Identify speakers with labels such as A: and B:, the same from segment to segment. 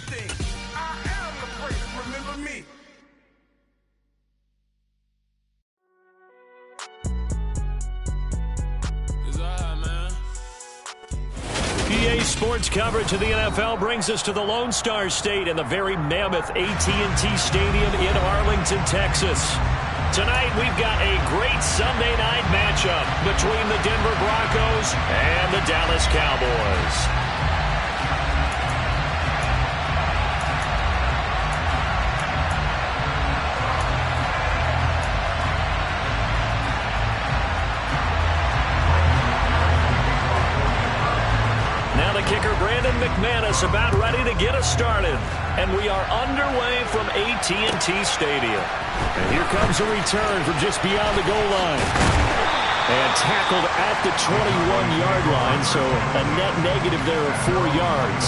A: everything. I am the prince, remember me.
B: PA Sports coverage of the NFL brings us to the Lone Star State and the very mammoth AT&T Stadium in Arlington, Texas. Tonight, we've got a great Sunday night matchup between the Denver Broncos and the Dallas Cowboys. Kicker Brandon McManus about ready to get us started. And we are underway from AT&T Stadium. And here comes a return from just beyond the goal line. And tackled at the 21-yard line, so a net negative there of 4 yards.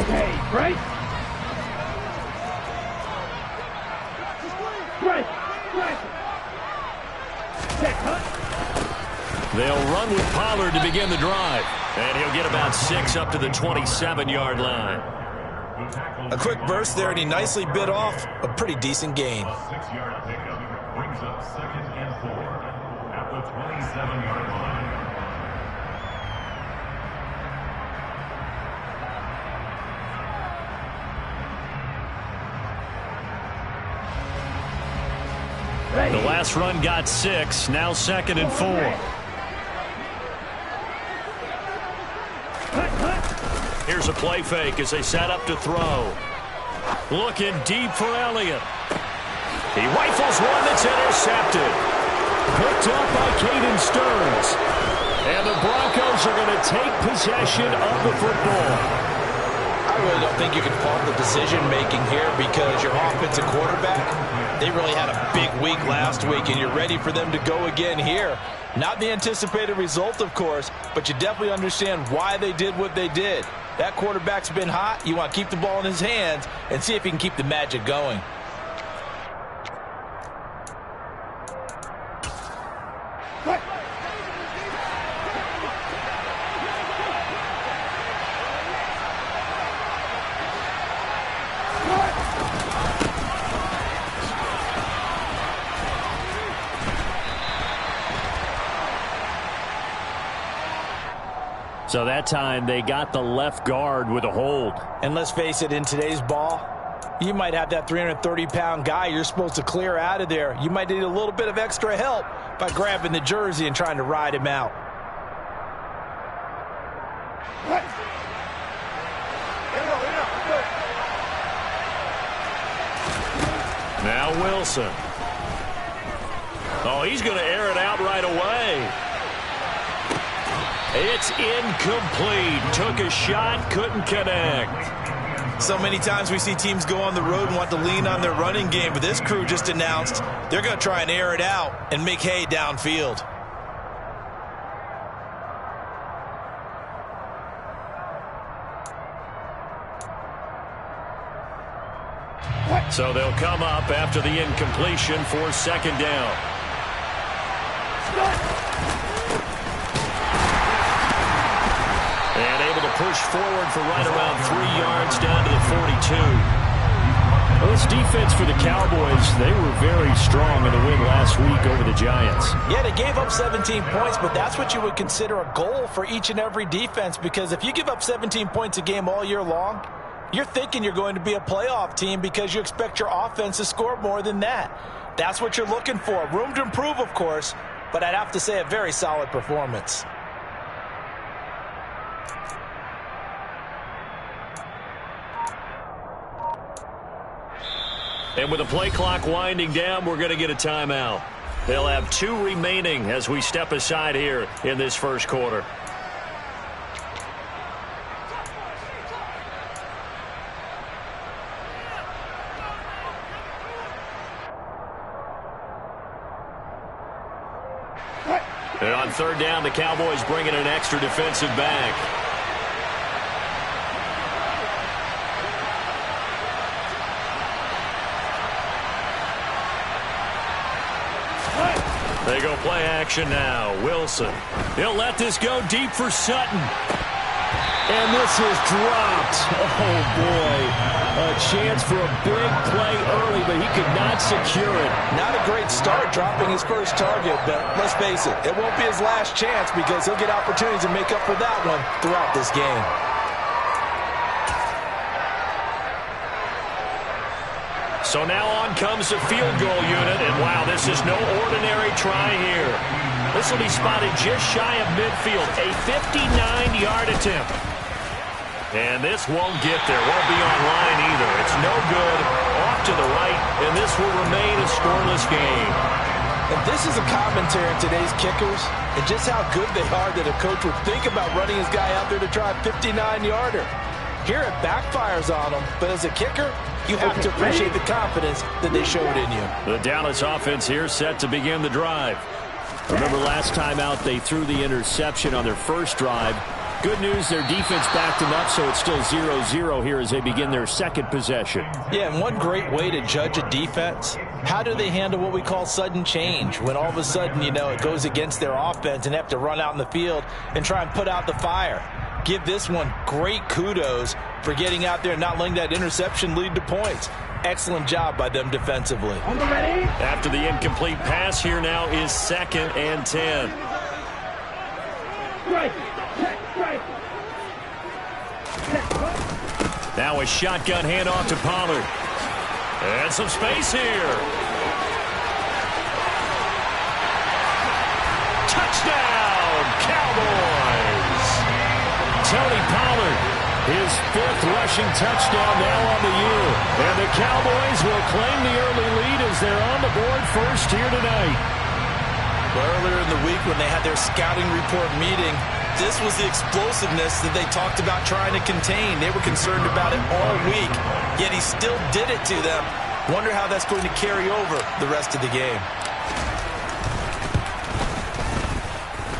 C: Okay, right?
B: They'll run with Pollard to begin the drive. And he'll get about 6 up to the 27-yard line.
D: A quick burst there, and he nicely bit off a pretty decent gain.
E: 6-yard pickup brings up 2nd and 4 at the 27-yard line.
B: The last run got 6, now 2nd and 4. Here's a play fake as they set up to throw. Looking deep for Elliott. He rifles one that's intercepted. Picked up by Caden Stearns. And the Broncos are going to take possession of the football.
D: I really don't think you can fault the decision-making here because your offensive quarterback, they really had a big week last week, and you're ready for them to go again here. Not the anticipated result, of course, but you definitely understand why they did what they did. That quarterback's been hot. You want to keep the ball in his hands and see if he can keep the magic going.
B: So that time they got the left guard with a hold.
D: And let's face it, in today's ball, you might have that 330-pound guy you're supposed to clear out of there. You might need a little bit of extra help by grabbing the jersey and trying to ride him out.
B: Now Wilson. Oh, he's going to air it out right away. It's incomplete. Took a shot, couldn't connect.
D: So many times we see teams go on the road and want to lean on their running game, but this crew just announced they're going to try and air it out and make hay downfield.
B: So they'll come up after the incompletion for 2nd down. And able to push forward for right around 3 yards down to the 42. Well, this defense for the Cowboys, they were very strong in the win last week over the Giants.
D: Yeah, they gave up 17 points, but that's what you would consider a goal for each and every defense, because if you give up 17 points a game all year long, you're thinking you're going to be a playoff team because you expect your offense to score more than that. That's what you're looking for. Room to improve, of course, but I'd have to say a very solid performance.
B: And with the play clock winding down, we're going to get a timeout. They'll have 2 remaining as we step aside here in this first quarter. And on 3rd down, the Cowboys bringing an extra defensive back. They go play action now. Wilson. He'll let this go deep for Sutton. And this is dropped. Oh, boy. A chance for a big play early, but he could not secure it.
D: Not a great start dropping his first target, but let's face it, it won't be his last chance because he'll get opportunities to make up for that one throughout this game.
B: So now on comes the field goal unit, and wow, this is no ordinary try here. This will be spotted just shy of midfield, a 59-yard attempt. And this won't get there, won't be on line either. It's no good, off to the right, and this will remain a scoreless game.
D: And this is a commentary on today's kickers and just how good they are that a coach would think about running his guy out there to try a 59-yarder. Here it backfires on him, but as a kicker, you have to appreciate the confidence that they showed in you.
B: The Dallas offense here set to begin the drive. Remember last time out they threw the interception on their first drive. Good news, their defense backed them up, so it's still 0-0 here as they begin their second possession.
D: Yeah, and one great way to judge a defense, how do they handle what we call sudden change? When all of a sudden, you know, it goes against their offense and they have to run out in the field and try and put out the fire. Give this one great kudos for getting out there and not letting that interception lead to points. Excellent job by them defensively.
B: After the incomplete pass, here now is 2nd and 10. Now a shotgun handoff to Pollard. And some space here. Touchdown, Cowboys! Tony Pollard, his 5th rushing touchdown now on the year. And the Cowboys will claim the early lead as they're on the board first here tonight.
D: Well, earlier in the week when they had their scouting report meeting, this was the explosiveness that they talked about trying to contain. They were concerned about it all week, yet he still did it to them. Wonder how that's going to carry over the rest of the game.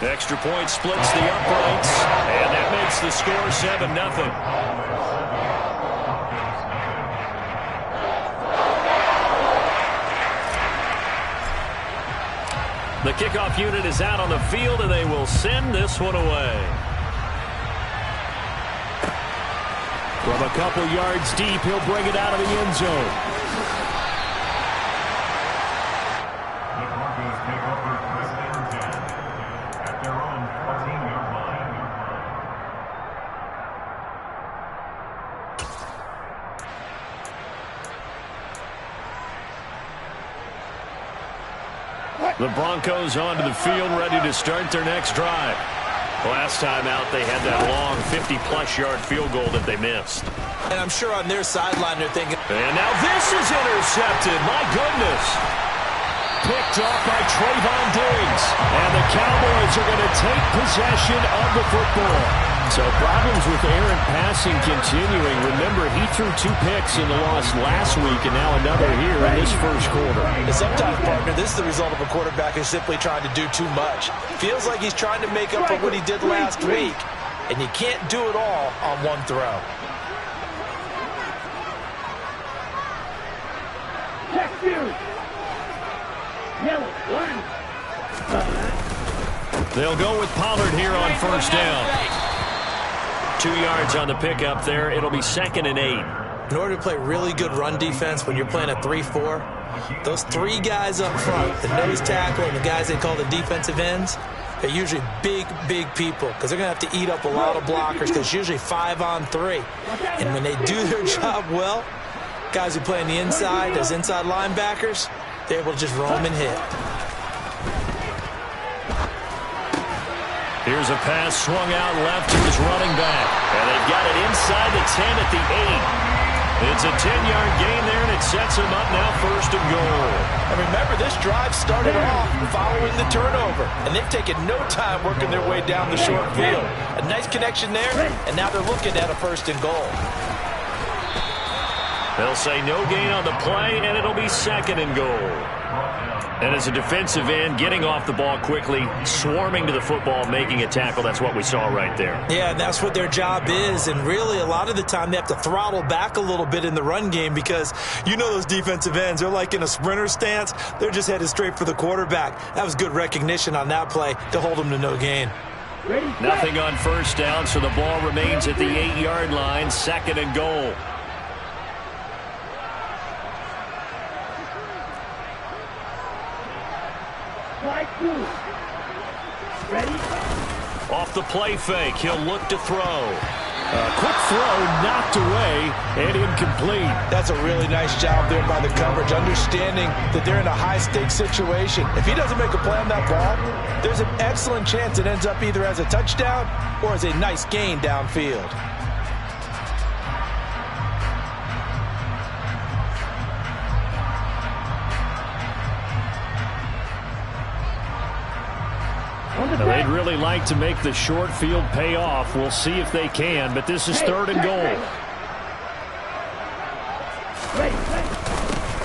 B: Extra point splits the uprights, and that makes the score 7-0. The kickoff unit is out on the field, and they will send this one away. From a couple yards deep, he'll bring it out of the end zone.
E: The Broncos take over 1st and 10 at their own 14-yard line.
B: The Broncos onto the field, ready to start their next drive. Last time out, they had that long 50-plus-yard field goal that they missed.
D: And I'm sure on their sideline they're thinking,
B: and now this is intercepted. My goodness. Picked off by Trayvon Diggs. And the Cowboys are going to take possession of the football. So problems with errant passing continuing. Remember, he threw 2 picks in the loss last week, and now another here in this first quarter.
D: and sometimes, partner, this is the result of a quarterback who's simply trying to do too much. Feels like he's trying to make up for what he did last week, and you can't do it all on one throw.
B: They'll go with Pollard here on first down. 2 yards on the pickup there. It'll be 2nd and 8.
D: In order to play really good run defense when you're playing a 3-4, those 3 guys up front, the nose tackle and the guys they call the defensive ends, they're usually big, big people because they're going to have to eat up a lot of blockers because it's usually 5-on-3. And when they do their job well, guys who play on the inside, those inside linebackers, they're able to just roam and hit.
B: Here's a pass swung out left to his running back. And they've got it inside the 10 at the 8. It's a 10-yard gain there, and it sets him up now 1st and goal.
D: And remember, this drive started off following the turnover. And they've taken no time working their way down the short field. A nice connection there, and now they're looking at a 1st and goal.
B: They'll say no gain on the play, and it'll be 2nd and goal. And as a defensive end, getting off the ball quickly, swarming to the football, making a tackle, that's what we saw right there.
D: Yeah, and that's what their job is. And really, a lot of the time, they have to throttle back a little bit in the run game because you know those defensive ends, they're like in a sprinter stance. They're just headed straight for the quarterback. That was good recognition on that play to hold them to no gain.
B: Nothing on 1st down, so the ball remains at the 8-yard line, 2nd and goal. Off the play fake, he'll look to throw. Quick throw, knocked away, and incomplete.
D: That's a really nice job there by the coverage, understanding that they're in a high-stakes situation. If he doesn't make a play on that ball, there's an excellent chance it ends up either as a touchdown or as a nice gain downfield.
B: Now, they'd really like to make the short field pay off. We'll see if they can, but this is 3rd and goal.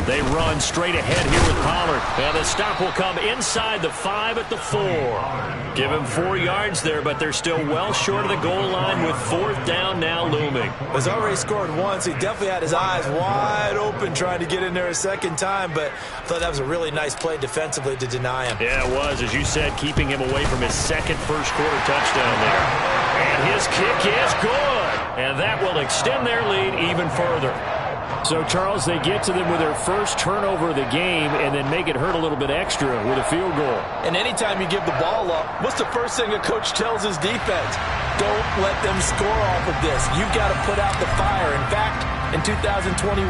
B: They run straight ahead here with Pollard. And the stop will come inside the 5 at the 4. Give him 4 yards there, but they're still well short of the goal line with 4th down now looming.
D: He's already scored once. He definitely had his eyes wide open trying to get in there a second time, but I thought that was a really nice play defensively to deny him.
B: Yeah, it was, as you said, keeping him away from his 2nd first-quarter touchdown there. And his kick is good. And that will extend their lead even further. So, Charles, they get to them with their first turnover of the game and then make it hurt a little bit extra with a field goal.
D: And anytime you give the ball up, what's the first thing a coach tells his defense? Don't let them score off of this. You've got to put out the fire. In fact, in 2021,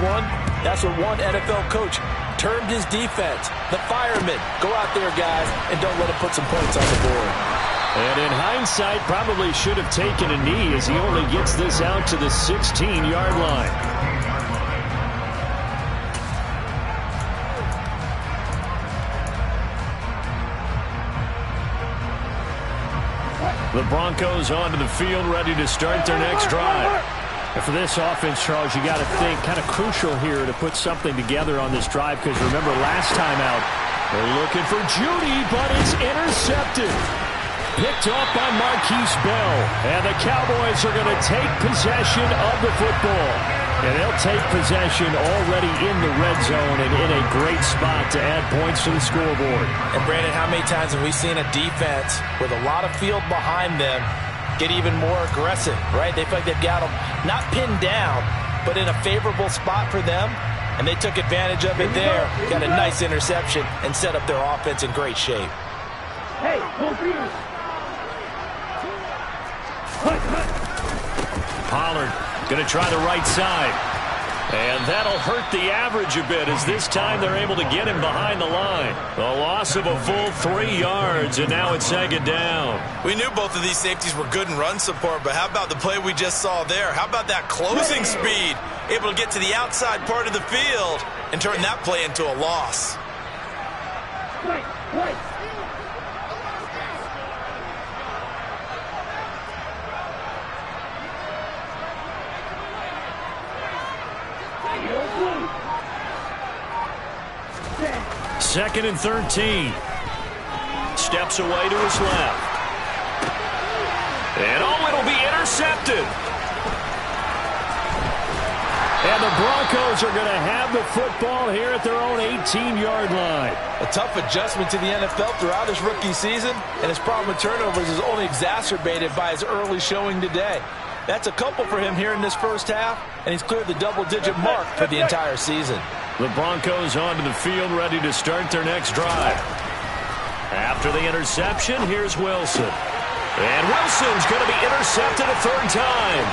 D: that's what one NFL coach termed his defense. The firemen. Go out there, guys, and don't let them put some points on the board.
B: And in hindsight, probably should have taken a knee as he only gets this out to the 16-yard line. The Broncos onto the field, ready to start their next drive. And for this offense, Charles, you got to think kind of crucial here to put something together on this drive because remember last time out, they're looking for Judy, but it's intercepted. Picked off by Marquise Bell. And the Cowboys are going to take possession of the football. And they'll take possession already in the red zone and in a great spot to add points to the scoreboard.
D: And, Brandon, how many times have we seen a defense with a lot of field behind them get even more aggressive, right? They feel like they've got them not pinned down, but in a favorable spot for them. And they took advantage of it there, got a nice interception, and set up their offense in great shape.
C: Hey, go for you.
B: Pollard going to try the right side. And that'll hurt the average a bit as this time they're able to get him behind the line. The loss of a full 3 yards, and now it's 2nd down.
F: We knew both of these safeties were good in run support, but how about the play we just saw there? How about that closing speed? Able to get to the outside part of the field and turn that play into a loss.
B: Second and 13. Steps away to his left. And it'll be intercepted. And the Broncos are going to have the football here at their own 18-yard line.
D: A tough adjustment to the NFL throughout his rookie season, and his problem with turnovers is only exacerbated by his early showing today. That's a couple for him here in this first half, and he's cleared the double-digit mark for the entire season.
B: The Broncos onto the field, ready to start their next drive. After the interception, here's Wilson. And Wilson's going to be intercepted a 3rd time.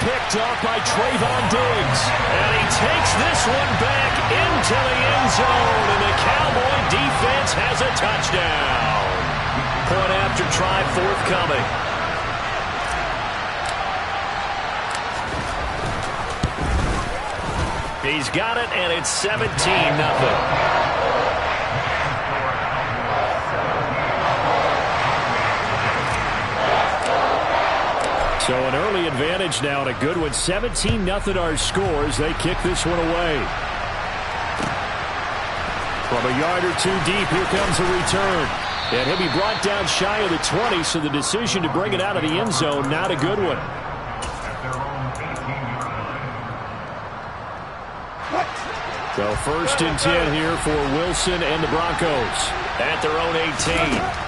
B: Picked off by Trayvon Diggs. And he takes this one back into the end zone. And the Cowboy defense has a touchdown. Point after try forthcoming. He's got it, and it's 17-0. So an early advantage now and a good one. 17-0 our scores. They kick this one away. From a yard or two deep, here comes a return. And he'll be brought down shy of the 20, so the decision to bring it out of the end zone, not a good one. So 1st and 10 here for Wilson and the Broncos at their own 18.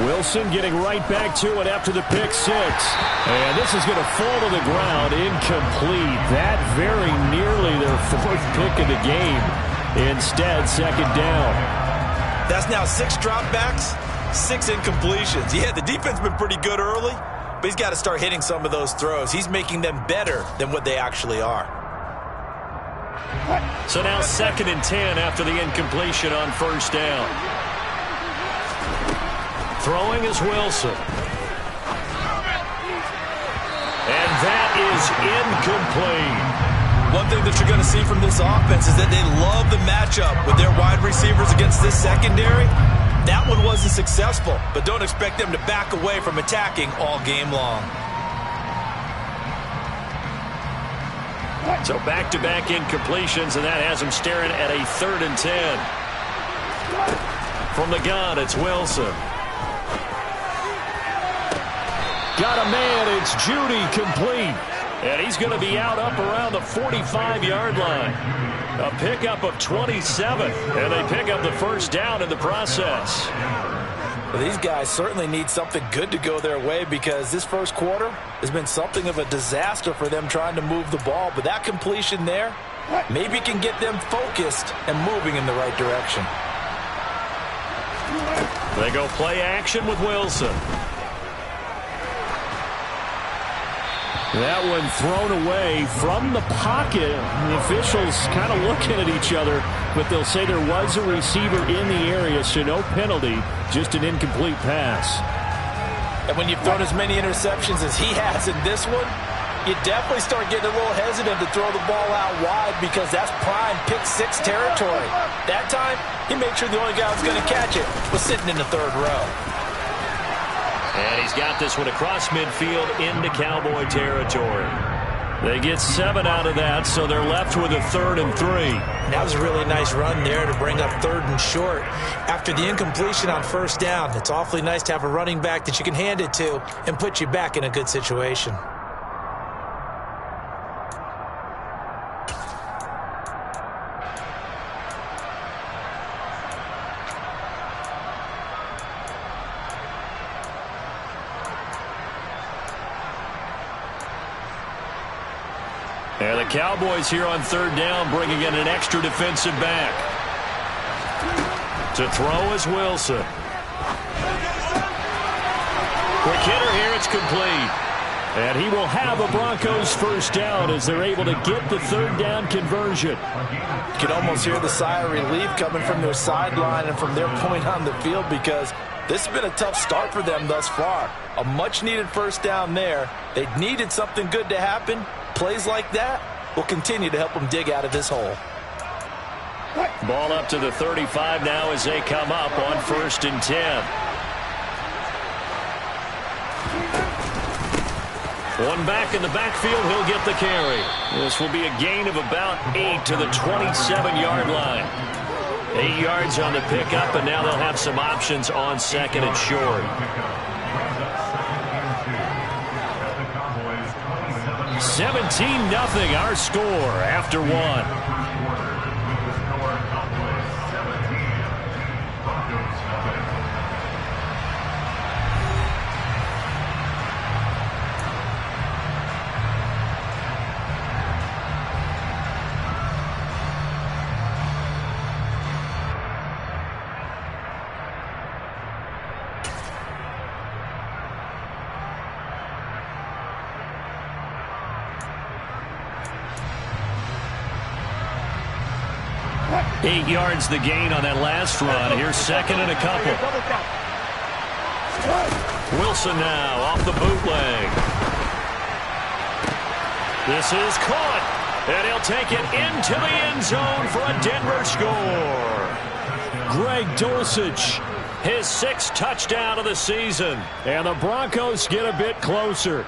B: Wilson getting right back to it after the pick 6. And this is going to fall to the ground, incomplete. That very nearly their 4th pick of the game. Instead, 2nd down.
F: That's now 6 dropbacks, 6 incompletions. Yeah, the defense has been pretty good early, but he's got to start hitting some of those throws. He's making them better than what they actually are.
B: So now 2nd and 10 after the incompletion on 1st down. Throwing is Wilson. And that is incomplete.
F: One thing that you're going to see from this offense is that they love the matchup with their wide receivers against this secondary. That one wasn't successful, but don't expect them to back away from attacking all game long.
B: So back-to-back incompletions, and that has them staring at a 3rd and 10. From the gun, it's Wilson. Got a man, it's Judy, complete. And he's going to be out up around the 45-yard line. A pickup of 27, and they pick up the 1st down in the process.
F: Well, these guys certainly need something good to go their way because this 1st quarter has been something of a disaster for them trying to move the ball. But that completion there maybe can get them focused and moving in the right direction.
B: They go play action with Wilson. That one thrown away from the pocket. The officials kind of looking at each other, but they'll say there was a receiver in the area, so no penalty, just an incomplete pass.
F: And when you've thrown as many interceptions as he has in this one, you definitely start getting a little hesitant to throw the ball out wide because that's prime pick 6 territory. That time, he made sure the only guy who was going to catch it was sitting in the 3rd row.
B: And he's got this one across midfield into Cowboy territory. They get 7 out of that, so they're left with a 3rd and 3.
F: That was a really nice run there to bring up 3rd and short. After the incompletion on 1st down, it's awfully nice to have a running back that you can hand it to and put you back in a good situation.
B: And the Cowboys here on 3rd down bringing in an extra defensive back. To throw is Wilson. Quick hitter here, it's complete. And he will have a Broncos 1st down as they're able to get the 3rd down conversion.
F: You can almost hear the sigh of relief coming from their sideline and from their point on the field because this has been a tough start for them thus far. A much-needed 1st down there. They needed something good to happen. Plays like that will continue to help them dig out of this hole.
B: Ball up to the 35 now as they come up on 1st and 10. One back in the backfield, he'll get the carry. This will be a gain of about 8 to the 27-yard line. 8 yards on the pickup, and now they'll have some options on 2nd and short. 17-0 our score after 1. Eight yards the gain on that last run. Here's 2nd and a couple. Wilson now off the bootleg. This is caught, and he'll take it into the end zone for a Denver score. Greg Dulcich, his 6th touchdown of the season, and the Broncos get a bit closer.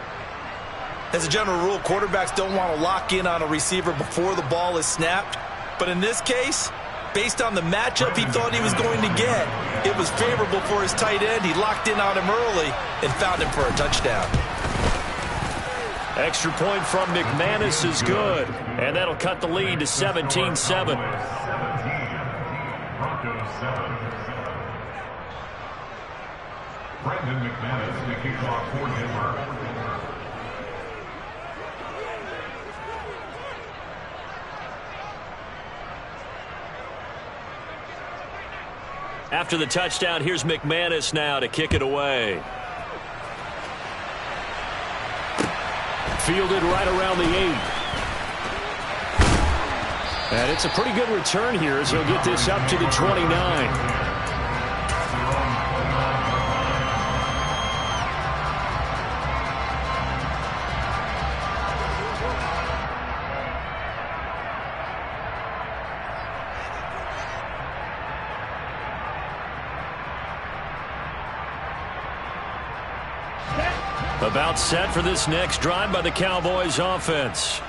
F: As a general rule, quarterbacks don't want to lock in on a receiver before the ball is snapped. But in this case, based on the matchup he thought he was going to get, it was favorable for his tight end. He locked in on him early and found him for a touchdown.
B: Extra point from McManus is good, and that'll cut the lead to 17-7.
E: 17, Broncos 7. Brandon McManus, the kickoff for Denver.
B: After the touchdown, here's McManus now to kick it away. Fielded right around the 8. And it's a pretty good return here as he'll get this up to the 29. About set for this next drive by the Cowboys offense.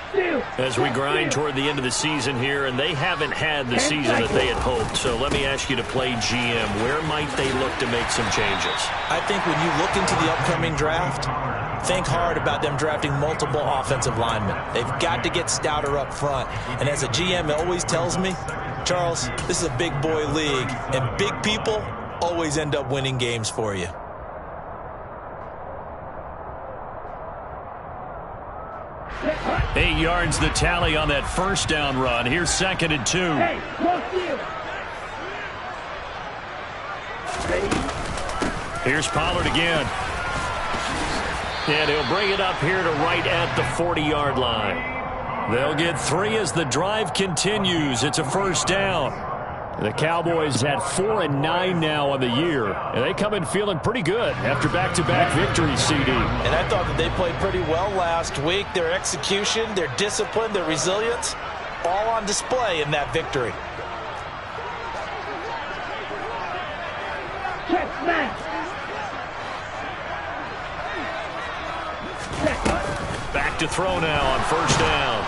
B: As we grind toward the end of the season here, and they haven't had the season that they had hoped. So let me ask you to play GM. Where might they look to make some changes?
F: I think when you look into the upcoming draft, think hard about them drafting multiple offensive linemen. They've got to get stouter up front. And as a GM always tells me, Charles, this is a big boy league, and big people always end up winning games for you.
B: 8 yards the tally on that first down run. Here's 2nd and 2.
C: Hey, close to you.
B: Here's Pollard again. And he'll bring it up here to right at the 40-yard line. They'll get 3 as the drive continues. It's a first down. The Cowboys at 4-9 now on the year, and they come in feeling pretty good after back-to-back victories, CD.
F: And I thought that they played pretty well last week. Their execution, their discipline, their resilience, all on display in that victory.
C: Check, man.
B: Back to throw now on first down.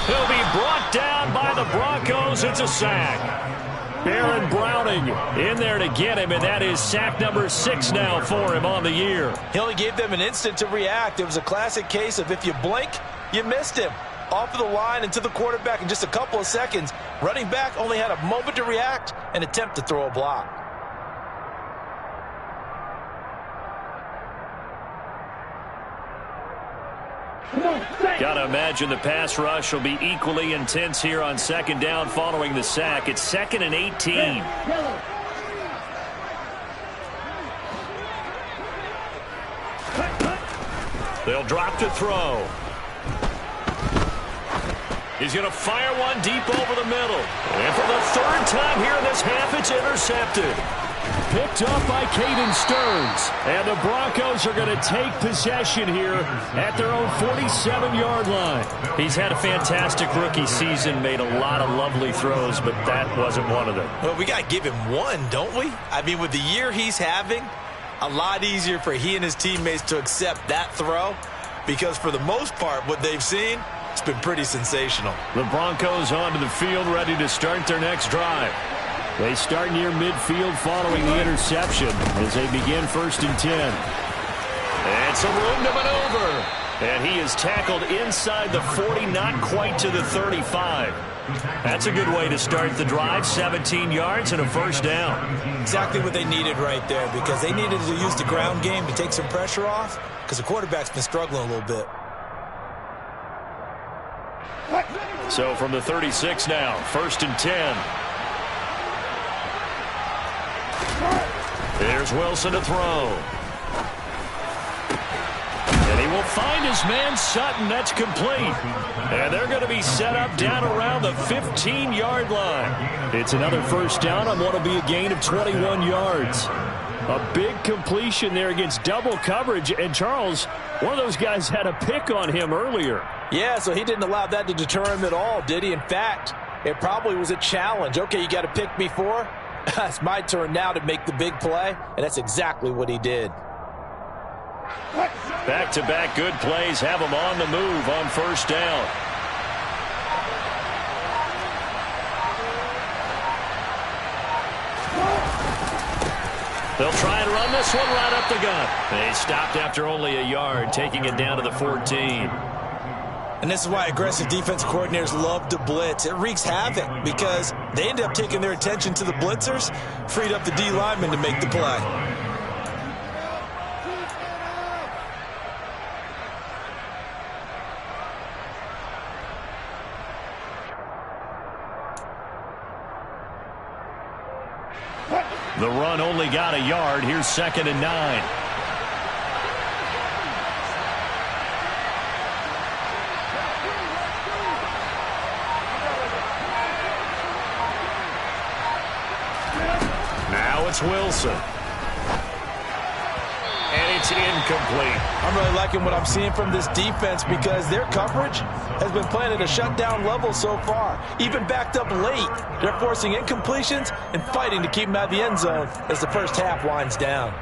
B: He'll be brought down by the Broncos. It's a sack. Aaron Browning in there to get him, and that is sack number 6 now for him on the year.
F: He only gave them an instant to react. It was a classic case of if you blink, you missed him. Off of the line and to the quarterback in just a couple of seconds. Running back only had a moment to react and attempt to throw a block.
B: Got to imagine the pass rush will be equally intense here on 2nd down following the sack. It's 2nd and 18. They'll drop to throw. He's going to fire one deep over the middle. And for the 3rd time here in this half, it's intercepted. Picked up by Caden Stearns. And the Broncos are going to take possession here at their own 47-yard line. He's had a fantastic rookie season, made a lot of lovely throws, but that wasn't one of them.
F: Well, we got to give him one, don't we? I mean, with the year he's having, a lot easier for he and his teammates to accept that throw, because for the most part, what they've seen, it's been pretty sensational.
B: The Broncos onto the field, ready to start their next drive. They start near midfield following the interception as they begin 1st and 10. And some room to maneuver. And he is tackled inside the 40, not quite to the 35. That's a good way to start the drive. 17 yards and a first down.
F: Exactly what they needed right there, because they needed to use the ground game to take some pressure off, because the quarterback's been struggling a little bit.
B: So from the 36 now, 1st and 10. There's Wilson to throw. And he will find his man Sutton. That's complete. And they're going to be set up down around the 15-yard line. It's another first down on what will be a gain of 21 yards. A big completion there against double coverage. And Charles, one of those guys had a pick on him earlier.
F: Yeah, so he didn't allow that to deter him at all, did he? In fact, it probably was a challenge. Okay, you got to pick me for? It's my turn now to make the big play, and that's exactly what he did.
B: Back-to-back good plays have them on the move on first down. They'll try and run this one right up the gut. They stopped after only a yard, taking it down to the 14.
D: And this is why aggressive defense coordinators love to blitz. It wreaks havoc because they end up taking their attention to the blitzers, freed up the D lineman to make the play.
B: The run only got a yard. Here's 2nd and 9. Now it's Wilson. And it's incomplete.
D: I'm really liking what I'm seeing from this defense because their coverage has been playing at a shutdown level so far. Even backed up late, they're forcing incompletions and fighting to keep them out of the end zone as the first half winds down.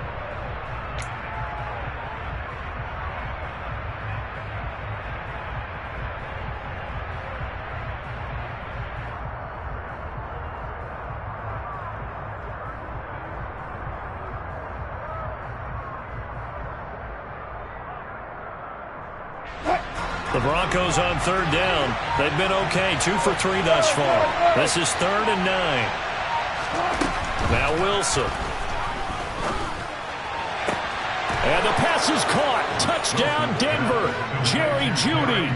B: The Broncos on 3rd down. They've been okay, 2 for 3 thus far. This is 3rd and 9. Now Wilson. And the pass is caught. Touchdown, Denver. Jerry Jeudy.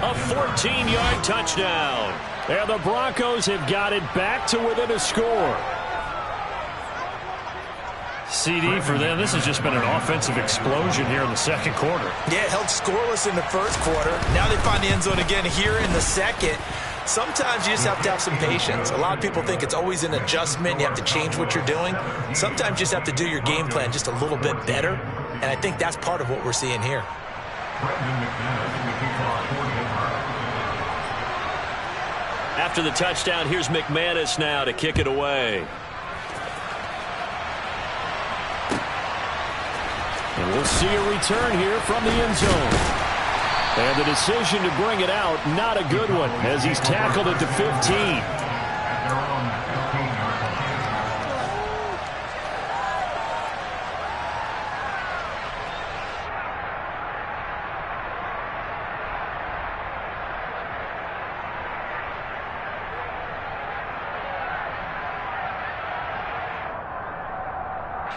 B: A 14-yard touchdown. And the Broncos have got it back to within a score. CD for them. This has just been an offensive explosion here in the second quarter.
D: Yeah, held scoreless in the first quarter. Now they find the end zone again here in the second. Sometimes you just have to have some patience. A lot of people think it's always an adjustment. You have to change what you're doing. Sometimes you just have to do your game plan just a little bit better. And I think that's part of what we're seeing here.
B: After the touchdown, here's McManus now to kick it away. And we'll see a return here from the end zone. And the decision to bring it out, not a good one, as he's tackled at the 15.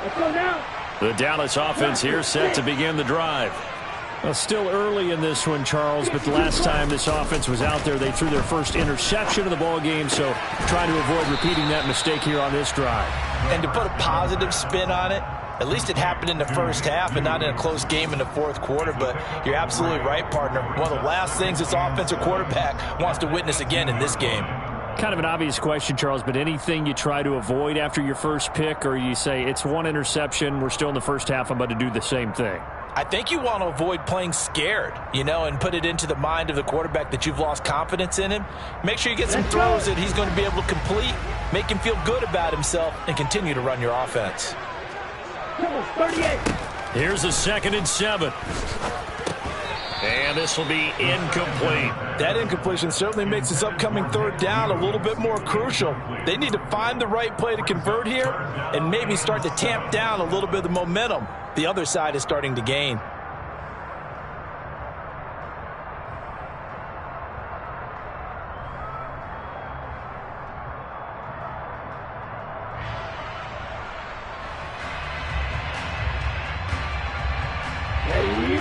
C: Let's go now.
B: The Dallas offense here set to begin the drive. Well, still early in this one, Charles, but the last time this offense was out there, they threw their first interception of the ball game, so trying to avoid repeating that mistake here on this drive.
D: And to put a positive spin on it, at least it happened in the first half and not in a close game in the fourth quarter, but you're absolutely right, partner. One of the last things this offensive quarterback wants to witness again in this game.
B: Kind of an obvious question, Charles, but anything you try to avoid after your first pick, or you say it's one interception, we're still in the first half, I'm about to do the same thing?
D: I think you want to avoid playing scared, and put it into the mind of the quarterback that you've lost confidence in him. Make sure you get some throws that he's going to be able to complete, make him feel good about himself, and continue to run your offense.
C: 38.
B: Here's a 2nd and 7. And this will be incomplete.
D: That incompletion certainly makes this upcoming 3rd down a little bit more crucial. They need to find the right play to convert here and maybe start to tamp down a little bit of the momentum the other side is starting to gain.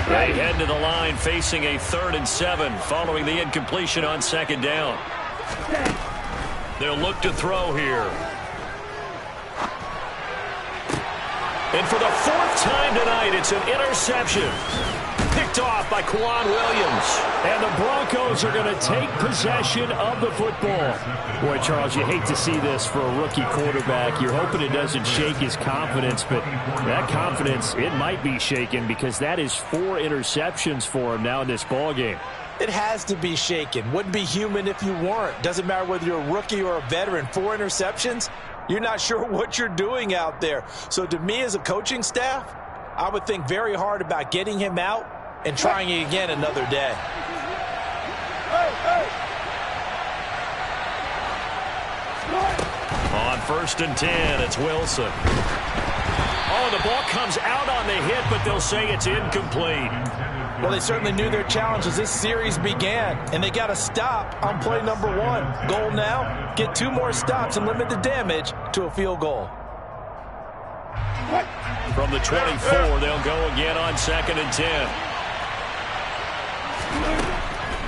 B: They head to the line facing a 3rd and 7 following the incompletion on 2nd down. They'll look to throw here. And for the 4th time tonight, it's an interception. Picked off by Quan Williams. And the Broncos are going to take possession of the football. Boy, Charles, you hate to see this for a rookie quarterback. You're hoping it doesn't shake his confidence, but that confidence, it might be shaken because that is 4 interceptions for him now in this ballgame.
D: It has to be shaken. Wouldn't be human if you weren't. Doesn't matter whether you're a rookie or a veteran. 4 interceptions, you're not sure what you're doing out there. So to me as a coaching staff,
F: I would think very hard about getting him out and trying it again another day.
B: On 1st and 10, it's Wilson. Oh, the ball comes out on the hit, but they'll say it's incomplete.
F: Well, they certainly knew their challenge as this series began, and they got to stop on play number 1. Goal now, get 2 more stops and limit the damage to a field goal.
B: From the 24, they'll go again on 2nd and 10.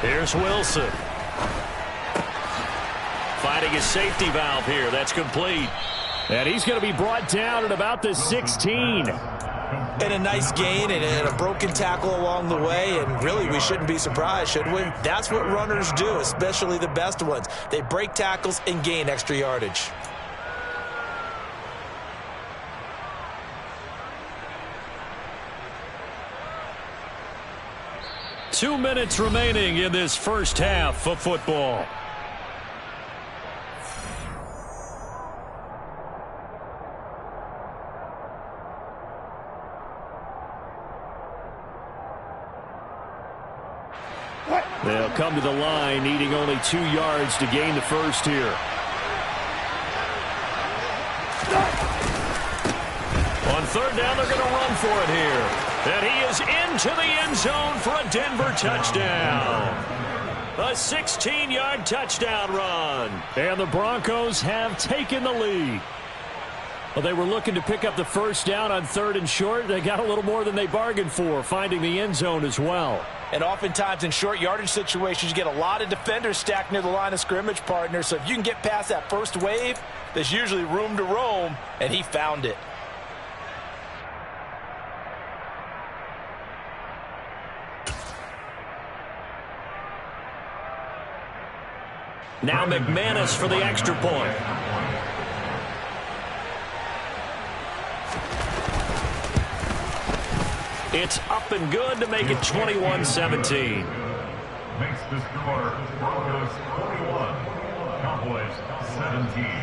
B: Here's Wilson. Finding his safety valve here. That's complete. And he's going to be brought down at about the 16.
F: And a nice gain and a broken tackle along the way, and really we shouldn't be surprised, should we? That's what runners do, especially the best ones. They break tackles and gain extra yardage.
B: Two minutes remaining in this first half of football. They'll come to the line, needing only 2 yards to gain the first here. On 3rd down, they're going to run for it here. And he is into the end zone for a Denver touchdown. A 16-yard touchdown run. And the Broncos have taken the lead. Well, they were looking to pick up the first down on 3rd and short. They got a little more than they bargained for, finding the end zone as well.
F: And oftentimes in short yardage situations, you get a lot of defenders stacked near the line of scrimmage, partner. So if you can get past that first wave, there's usually room to roam, and he found it.
B: Now McManus for the extra point. It's up and good to make it 21-17.
E: Makes the score Broncos 41, Cowboys 17.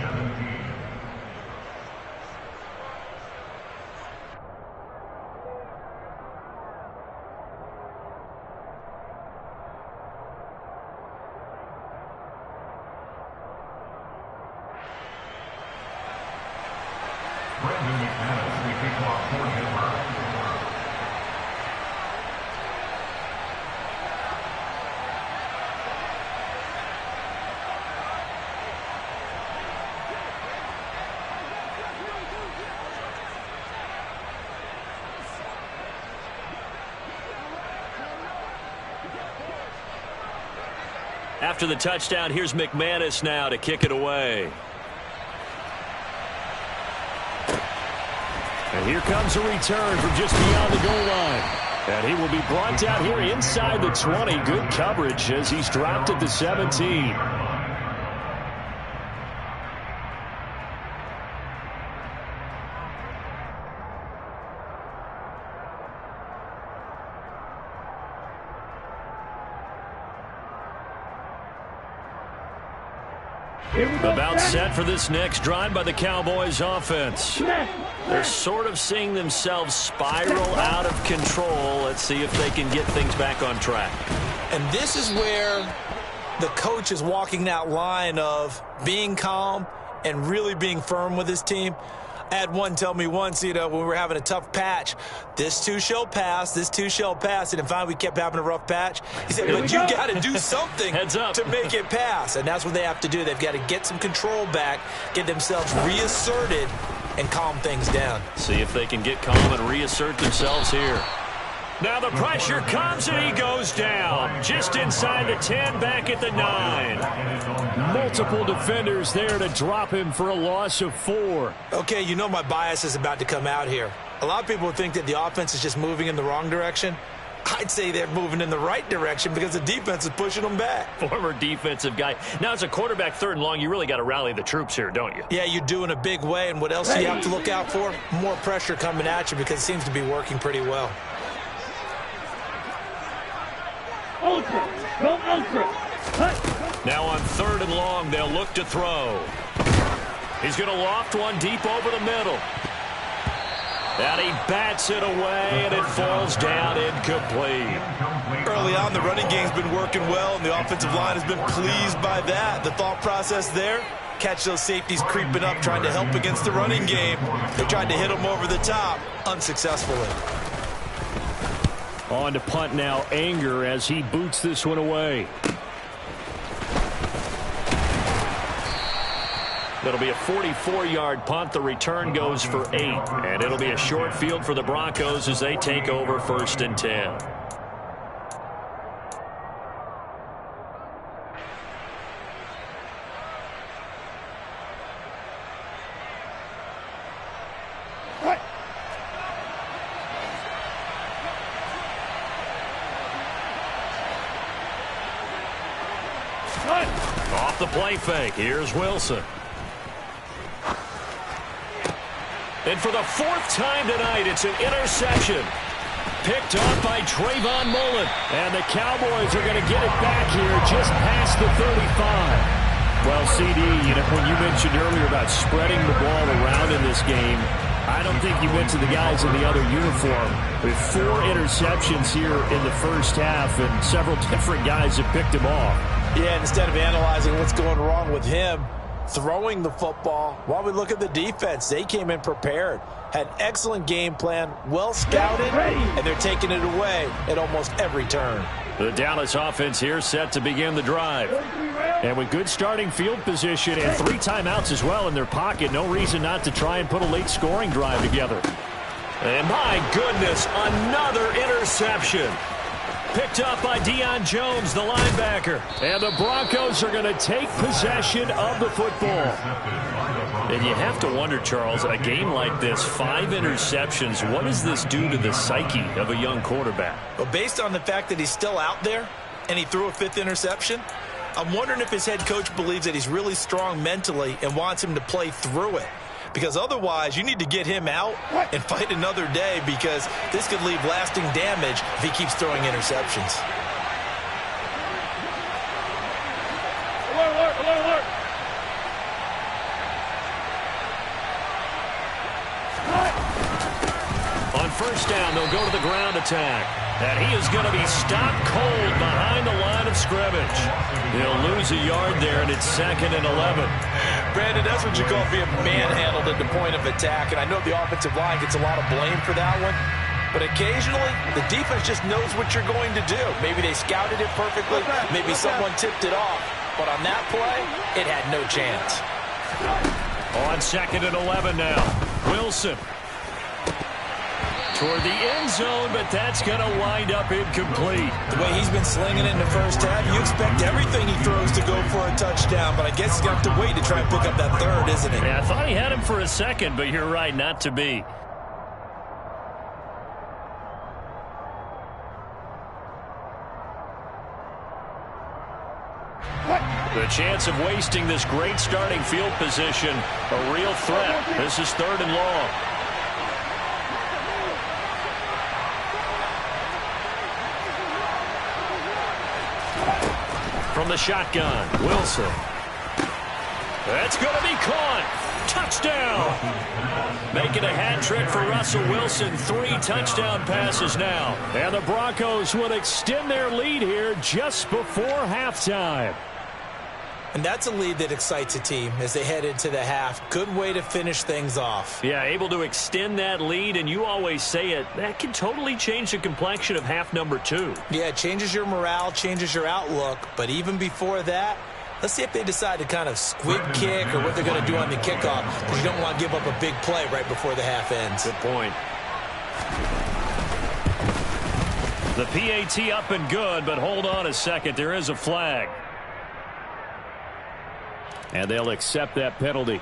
B: After the touchdown, here's McManus now to kick it away. And here comes a return from just beyond the goal line. And he will be brought down here inside the 20. Good coverage as he's dropped at the 17. About set for this next drive by the Cowboys offense. They're sort of seeing themselves spiral out of control. Let's see if they can get things back on track.
F: And this is where the coach is walking that line of being calm and really being firm with his team. I had one tell me once, when we were having a tough patch, this too shall pass, this too shall pass. And finally we kept having a rough patch. He said, but you got to do something to make it pass. And that's what they have to do. They've got to get some control back, get themselves reasserted, and calm things down.
B: See if they can get calm and reassert themselves here. Now the pressure comes and he goes down. Just inside the 10, back at the 9. Multiple defenders there to drop him for a loss of 4.
F: Okay, my bias is about to come out here. A lot of people think that the offense is just moving in the wrong direction. I'd say they're moving in the right direction because the defense is pushing them back.
B: Former defensive guy. Now, as a quarterback, 3rd and long, you really got to rally the troops here, don't you?
F: Yeah, you do in a big way. And what else do you have to look out for? More pressure coming at you because it seems to be working pretty well.
C: Ultra. Go ultra.
B: Now on 3rd and long, they'll look to throw. He's going to loft one deep over the middle. And he bats it away, and it falls down incomplete.
D: Early on, the running game's been working well, and the offensive line has been pleased by that. The thought process there, catch those safeties creeping up, trying to help against the running game. They tried to hit them over the top, unsuccessfully.
B: On to punt now, Anger, as he boots this one away. It'll be a 44-yard punt. The return goes for 8. And it'll be a short field for the Broncos as they take over 1st and 10. Off the play fake. Here's Wilson. And for the 4th time tonight, it's an interception. Picked off by Trayvon Mullen. And the Cowboys are going to get it back here just past the 35. Well, CD, when you mentioned earlier about spreading the ball around in this game, I don't think you mentioned the guys in the other uniform. With 4 interceptions here in the first half, and several different guys have picked him off.
F: Yeah, instead of analyzing what's going wrong with him, throwing the football, while we look at the defense, they came in prepared, had excellent game plan, well scouted, and they're taking it away at almost every turn.
B: The Dallas offense here set to begin the drive. And with good starting field position and 3 timeouts as well in their pocket, no reason not to try and put a late scoring drive together. And my goodness, another interception. Picked up by Deion Jones, the linebacker. And the Broncos are going to take possession of the football. And you have to wonder, Charles, a game like this, 5 interceptions, what does this do to the psyche of a young quarterback?
F: Well, based on the fact that he's still out there and he threw a 5th interception, I'm wondering if his head coach believes that he's really strong mentally and wants him to play through it. Because otherwise, you need to get him out and fight another day, because this could leave lasting damage if he keeps throwing interceptions.
C: Alert, alert, alert.
B: On 1st down, they'll go to the ground attack. And he is going to be stopped cold behind the line of scrimmage. He'll lose a yard there, and it's 2nd and 11.
F: Brandon, that's what you call being manhandled at the point of attack. And I know the offensive line gets a lot of blame for that one. But occasionally, the defense just knows what you're going to do. Maybe they scouted it perfectly. Maybe someone tipped it off. But on that play, it had no chance.
B: On 2nd and 11 now. Wilson. Toward the end zone, but that's going to wind up incomplete.
F: The way he's been slinging it in the first half, you expect everything he throws to go for a touchdown, but I guess he's going to have to wait to try and pick up that 3rd, isn't he?
B: Yeah, I thought he had him for a second, but you're right, not to be. The chance of wasting this great starting field position, a real threat. This is 3rd and long. From the shotgun, Wilson. That's going to be caught. Touchdown. Making a hat trick for Russell Wilson. 3 touchdown passes now. And the Broncos will extend their lead here just before halftime.
F: And that's a lead that excites a team as they head into the half. Good way to finish things off.
B: Yeah, able to extend that lead, and you always say it, that can totally change the complexion of half number 2.
F: Yeah, it changes your morale, changes your outlook. But even before that, let's see if they decide to kind of squib kick or what they're going to do on the kickoff, because you don't want to give up a big play right before the half ends.
B: Good point. The PAT up and good, but hold on a second. There is a flag. And they'll accept that penalty.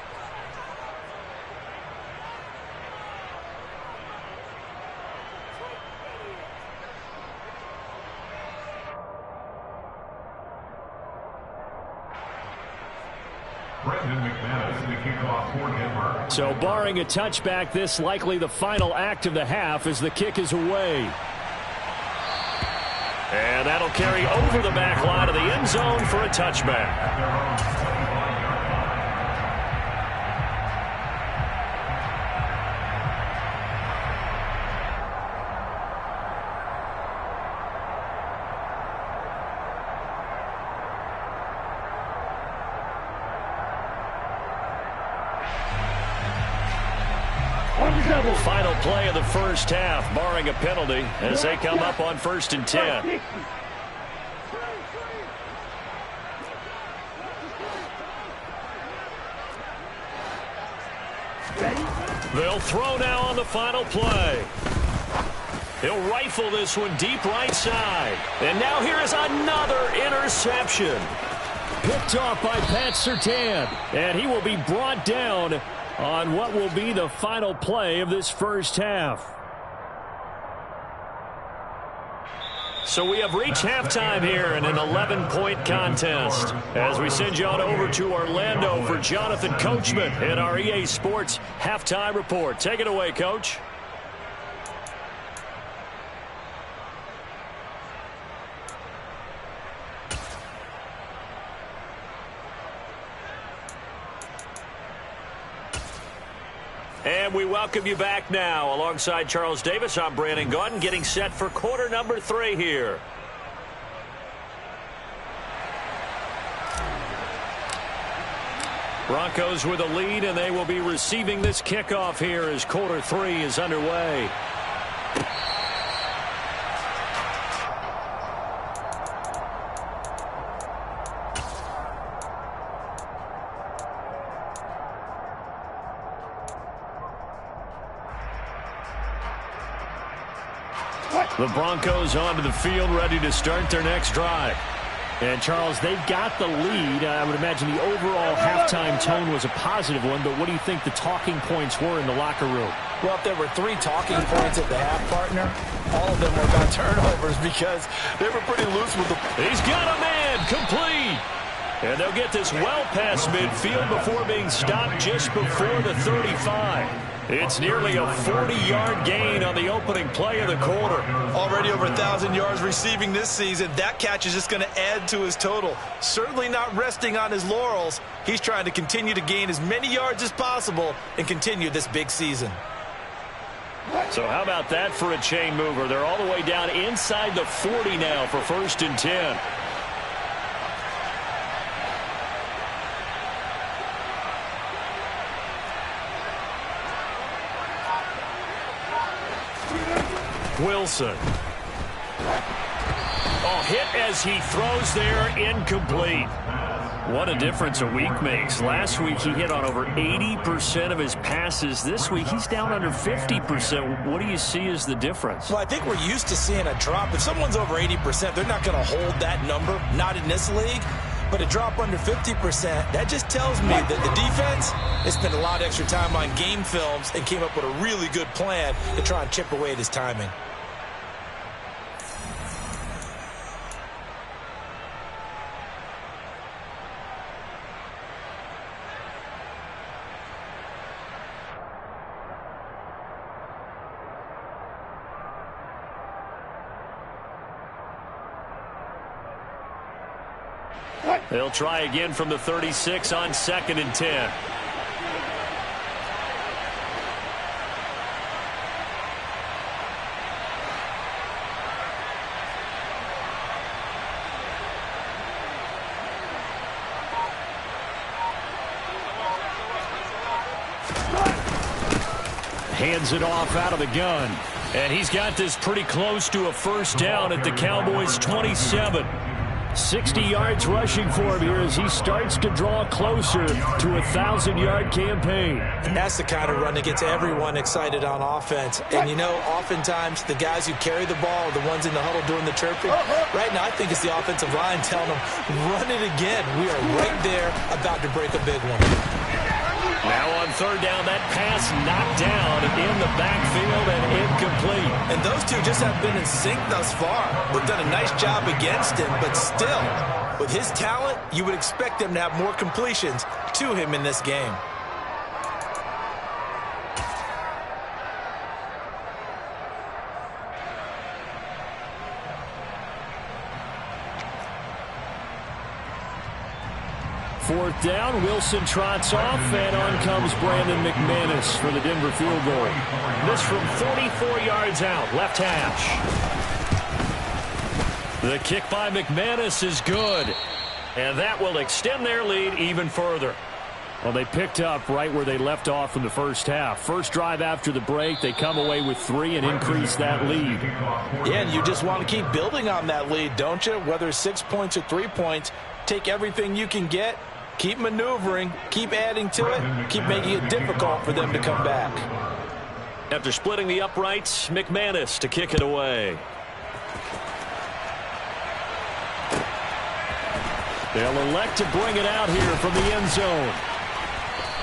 B: So barring a touchback, this likely the final act of the half as the kick is away. And that'll carry over the back line of the end zone for a touchback.
C: On the double.
B: Final play of the first half, barring a penalty, as they come up on 1st and 10. They'll throw now on the final play. He'll rifle this one deep right side. And now here is another interception. Picked off by Pat Surtain. And he will be brought down on what will be the final play of this first half. So we have reached halftime here in an 11-point contest as we send you on over to Orlando for Jonathan Coachman in our EA Sports Halftime Report. Take it away, Coach. And we welcome you back now. Alongside Charles Davis, I'm Brandon Gaudin, getting set for quarter number 3 here. Broncos with a lead, and they will be receiving this kickoff here as quarter 3 is underway. The Broncos onto the field, ready to start their next drive.
G: And, Charles, they've got the lead. I would imagine the overall halftime tone was a positive one, but what do you think the talking points were in the locker room?
F: Well, if there were 3 talking points at the half, partner, all of them were about turnovers because they were pretty loose with the...
B: He's got a man, complete. And they'll get this well past midfield before being stopped just before the 35. It's nearly a 40-yard gain on the opening play of the quarter.
F: Already over 1,000 yards receiving this season. That catch is just going to add to his total. Certainly not resting on his laurels. He's trying to continue to gain as many yards as possible and continue this big season.
B: So how about that for a chain mover? They're all the way down inside the 40 now for 1st and 10. Wilson. Oh, hit as he throws there, incomplete. What a difference a week makes. Last week he hit on over 80% of his passes. This week he's down under 50%. What do you see as the difference?
F: Well, I think we're used to seeing a drop. If someone's over 80%, they're not going to hold that number, not in this league. But a drop under 50%, that just tells me that the defense has spent a lot of extra time on game films and came up with a really good plan to try and chip away at his timing.
B: They'll try again from the 36 on 2nd and 10. Hands it off out of the gun. And he's got this pretty close to a first down at the Cowboys' 27. 60 yards rushing for him here as he starts to draw closer to a 1,000-yard campaign.
F: And that's the kind of run that gets everyone excited on offense. And, you know, oftentimes the guys who carry the ball are the ones in the huddle doing the chirping. Right now, I think it's the offensive line telling them, run it again. We are right there about to break a big one.
B: Now on 3rd down, that pass knocked down in the backfield and incomplete.
F: And those two just have been in sync thus far. They've done a nice job against him, but still, with his talent, you would expect them to have more completions to him in this game.
B: Fourth down, Wilson trots off, and on comes Brandon McManus for the Denver field goal. This from 44 yards out, left hash. The kick by McManus is good, and that will extend their lead even further.
G: Well, they picked up right where they left off in the first half. First drive after the break, they come away with 3 and increase that lead.
F: Yeah, and you just want to keep building on that lead, don't you? Whether it's 6 points or 3 points, take everything you can get, keep maneuvering, keep adding to it, keep making it difficult for them to come back.
B: After splitting the uprights, McManus to kick it away. They'll elect to bring it out here from the end zone.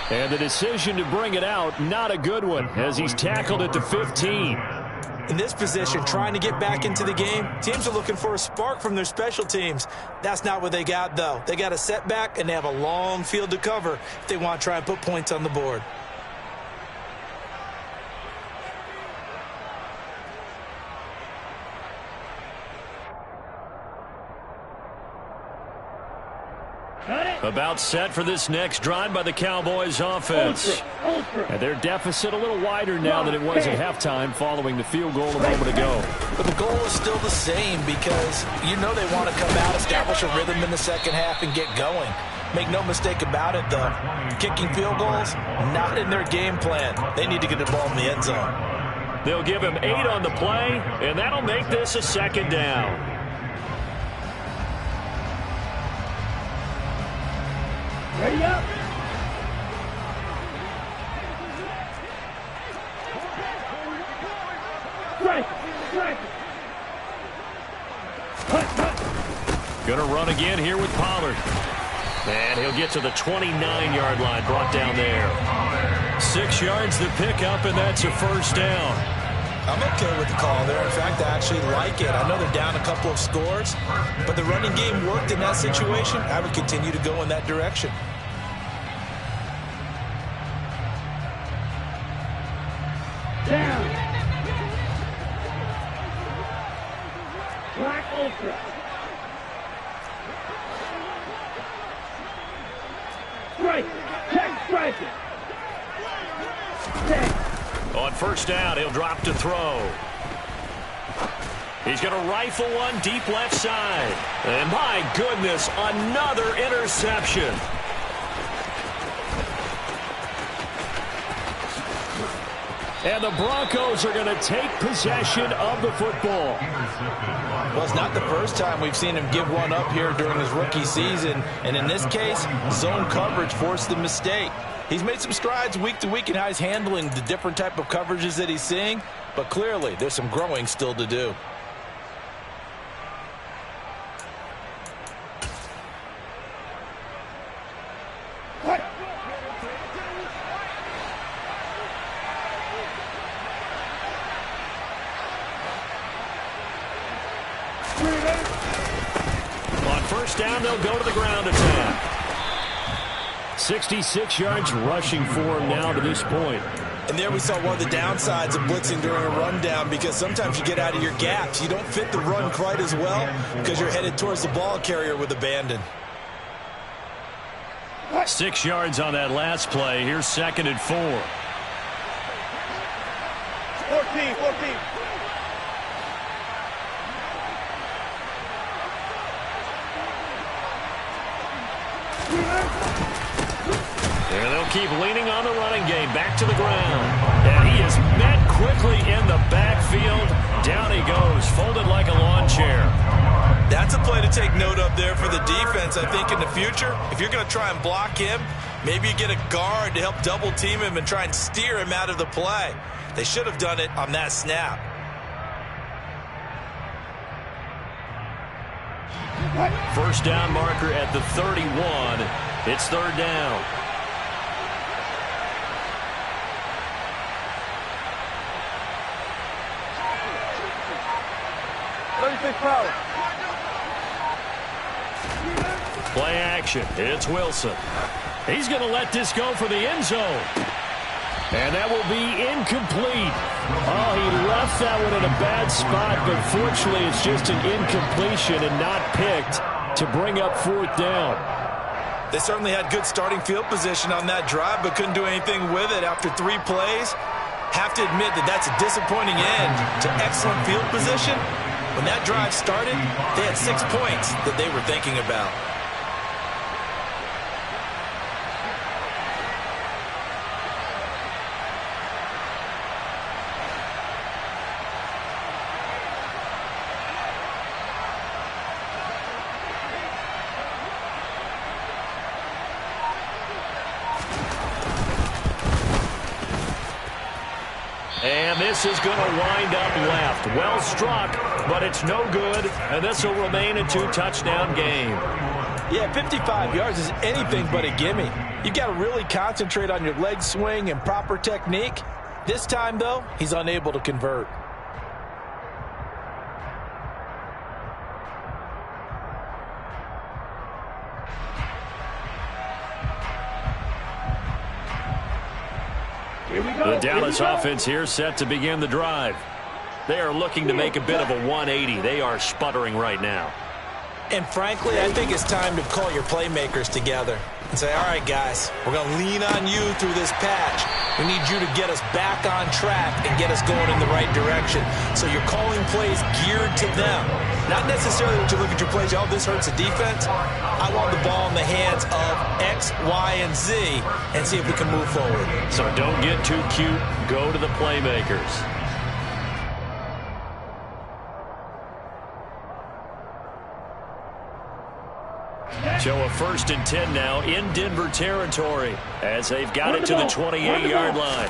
B: And the decision to bring it out, not a good one, as he's tackled at the 15.
F: In this position, trying to get back into the game, teams are looking for a spark from their special teams. That's not what they got, though. They got a setback, and they have a long field to cover if they want to try and put points on the board.
B: About set for this next drive by the Cowboys offense.
G: And their deficit a little wider now than it was at halftime following the field goal a moment ago.
F: But the goal is still the same because you know they want to come out, establish a rhythm in the second half, and get going. Make no mistake about it, though. Kicking field goals, not in their game plan. They need to get the ball in the end zone.
B: They'll give him 8 on the play, and that'll make this a second down.
C: Ready up. Strike.
B: Gonna run again here with Pollard. And he'll get to the 29-yard line, brought down there. 6 yards the pickup, and that's a first down.
F: I'm okay with the call there. In fact, I actually like it. I know they're down a couple of scores, but the running game worked in that situation. I would continue to go in that direction.
C: Down. Black Ultra. Strike. Check striking.
B: On first down, he'll drop to throw. He's going to rifle one deep left side. And my goodness, another interception. And the Broncos are going to take possession of the football.
F: Well, it's not the first time we've seen him give one up here during his rookie season. And in this case, zone coverage forced the mistake. He's made some strides week to week in how he's handling the different type of coverages that he's seeing. But clearly, there's some growing still to do.
B: On first down, they'll go to the ground attack. 66 yards rushing for him now to this point.
F: And there we saw one of the downsides of blitzing during a rundown, because sometimes you get out of your gaps. You don't fit the run quite as well because you're headed towards the ball carrier with abandon.
B: 6 yards on that last play. Here's 2nd and 4.
C: 14.
B: And they'll keep leaning on the running game. Back to the ground. And he is met quickly in the backfield. Down he goes, folded like a lawn chair.
F: That's a play to take note of there for the defense. I think in the future, if you're going to try and block him, maybe you get a guard to help double team him and try and steer him out of the play. They should have done it on that snap.
B: First down marker at the 31. It's 3rd down. Play action. It's Wilson. He's going to let this go for the end zone. And that will be incomplete. Oh, he left that one in a bad spot, but fortunately it's just an incompletion and not picked to bring up 4th down.
F: They certainly had good starting field position on that drive, but couldn't do anything with it after 3 plays. Have to admit that that's a disappointing end to excellent field position. When that drive started, they had 6 points that they were thinking about.
B: And this is going to wind up left. Well struck, but it's no good. And this will remain a 2-touchdown game.
F: Yeah, 55 yards is anything but a gimme. You've got to really concentrate on your leg swing and proper technique. This time, though, he's unable to convert.
B: The Dallas offense here set to begin the drive. They are looking to make a bit of a 180. They are sputtering right now.
F: And frankly, I think it's time to call your playmakers together and say, all right, guys, we're going to lean on you through this patch. We need you to get us back on track and get us going in the right direction. So you're calling plays geared to them. Not necessarily when you look at your plays, oh, this hurts the defense. I want the ball in the hands of X, Y, and Z and see if we can move forward.
B: So don't get too cute. Go to the playmakers. So a 1st and 10 now in Denver territory as they've got it to the 28-yard line.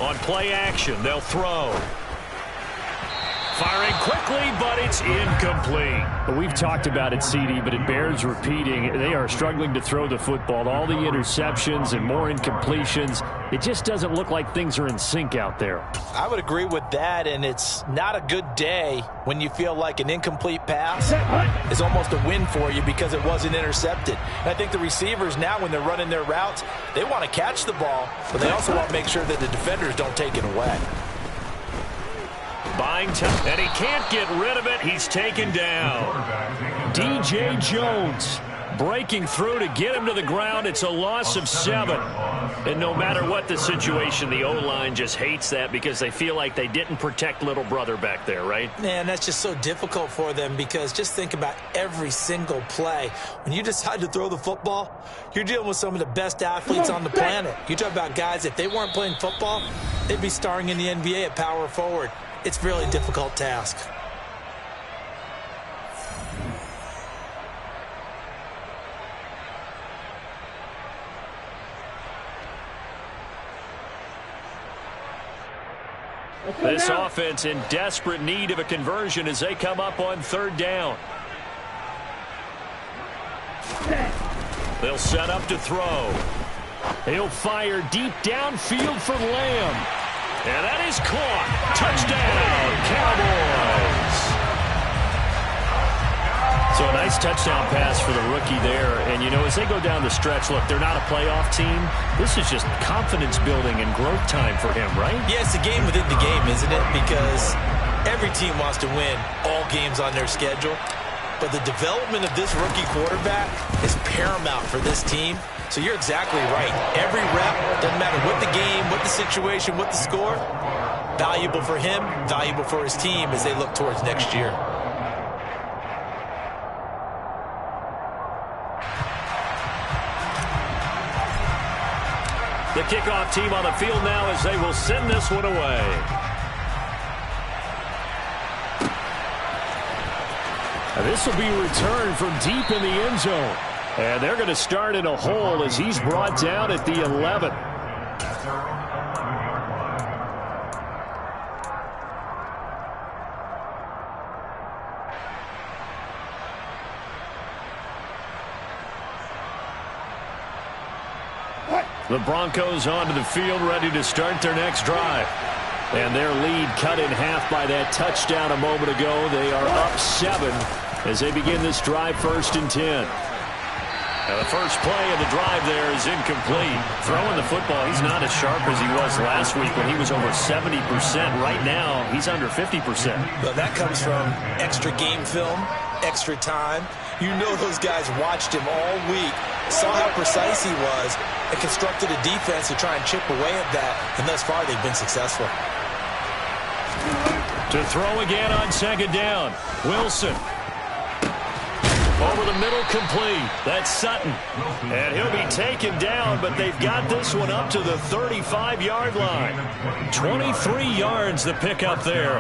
B: On play action, they'll throw. Firing quickly, but it's incomplete.
G: We've talked about it, CD, but it bears repeating. They are struggling to throw the football. All the interceptions and more incompletions. It just doesn't look like things are in sync out there.
F: I would agree with that, and it's not a good day when you feel like an incomplete pass is almost a win for you because it wasn't intercepted. And I think the receivers now, when they're running their routes, they want to catch the ball, but they also want to make sure that the defenders don't take it away.
B: Buying time, and he can't get rid of it. He's taken down.
G: DJ Jones
B: breaking through to get him to the ground. It's a loss of 7. And no matter what the situation, the O-line just hates that because they feel like they didn't protect little brother back there, right?
F: Man, that's just so difficult for them because just think about every single play. When you decide to throw the football, you're dealing with some of the best athletes on the planet. You talk about guys, if they weren't playing football, they'd be starring in the NBA at power forward. It's a really difficult task.
B: This offense in desperate need of a conversion as they come up on 3rd down. They'll set up to throw.
G: He'll fire deep downfield for Lamb.
B: And that is caught. Touchdown, Cowboys. So a nice touchdown pass for the rookie there. And, you know, as they go down the stretch, look, they're not a playoff team. This is just confidence building and growth time for him, right?
F: Yeah, it's a game within the game, isn't it? Because every team wants to win all games on their schedule. But the development of this rookie quarterback is paramount for this team. So you're exactly right. Every rep, doesn't matter what the game, what the situation, what the score, valuable for him, valuable for his team as they look towards next year.
B: The kickoff team on the field now as they will send this one away.
G: And this will be returned from deep in the end zone. And they're going to start in a hole as he's brought down at the 11.
B: The Broncos onto the field, ready to start their next drive. And their lead cut in half by that touchdown a moment ago. They are up 7 as they begin this drive, 1st and 10. Now the first play of the drive there is incomplete. Throwing the football, he's not as sharp as he was last week when he was over 70%. Right now, he's under 50%.
F: Well, that comes from extra game film, extra time. You know those guys watched him all week, saw how precise he was, and constructed a defense to try and chip away at that. And thus far, they've been successful.
B: To throw again on 2nd down. Wilson. Over the middle, complete. That's Sutton. And he'll be taken down, but they've got this one up to the 35-yard line. 23 yards the pickup there.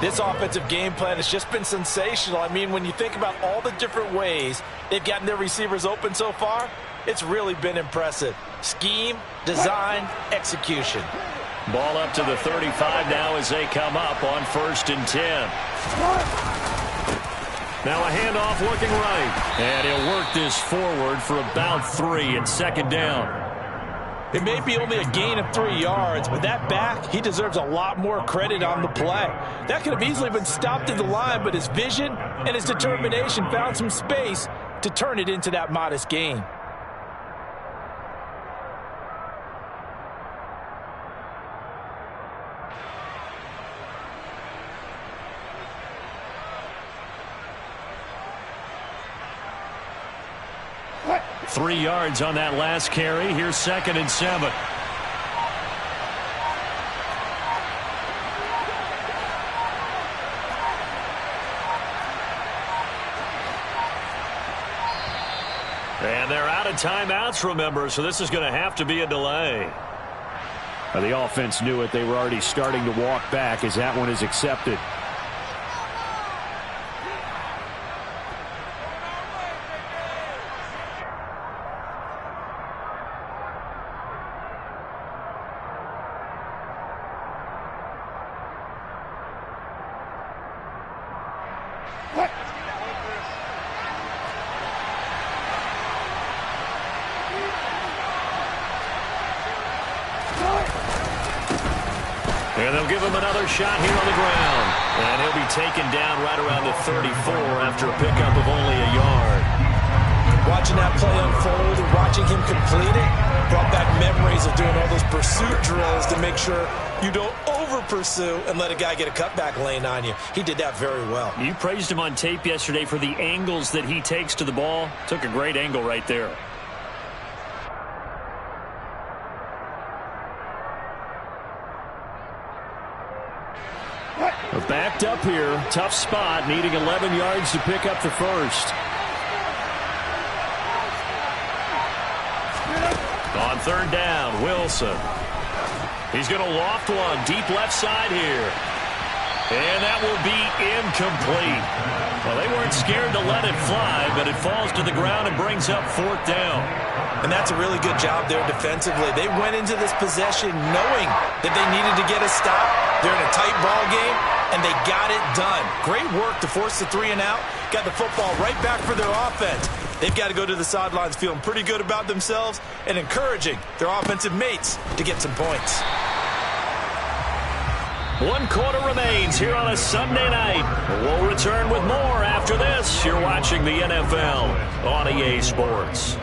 F: This offensive game plan has just been sensational. I mean, when you think about all the different ways they've gotten their receivers open so far, it's really been impressive. Scheme, design, execution.
B: Ball up to the 35 now as they come up on 1st and 10. Now a handoff looking right. And he'll work this forward for about 3 and 2nd down.
D: It may be only a gain of 3 yards, but that back, he deserves a lot more credit on the play. That could have easily been stopped at the line, but his vision and his determination found some space to turn it into that modest gain.
C: What?
B: 3 yards on that last carry. Here's 2nd and 7. And they're out of timeouts, remember, so this is going to have to be a delay.
G: The offense knew it. They were already starting to walk back as that one is accepted.
C: What?
B: And they'll give him another shot here on the ground. And he'll be taken down right around the 34 after a pickup of only a yard.
D: Watching that play unfold and watching him complete it brought back memories of doing all those pursuit drills to make sure you don't over-pursue and let a guy get a cutback lane on you. He did that very well.
B: You praised him on tape yesterday for the angles that he takes to the ball. Took a great angle right there.
G: Backed up here. Tough spot. Needing 11 yards to pick up the first.
B: On 3rd down, Wilson. He's going to loft one. Deep left side here. And that will be incomplete. Well, they weren't scared to let it fly, but it falls to the ground and brings up 4th down.
D: And that's a really good job there defensively. They went into this possession knowing that they needed to get a stop. They're in a tight ball game, and they got it done. Great work to force the 3 and out. Got the football right back for their offense. They've got to go to the sidelines feeling pretty good about themselves and encouraging their offensive mates to get some points.
B: 1 quarter remains here on a Sunday night. We'll return with more after this. You're watching the NFL on EA Sports.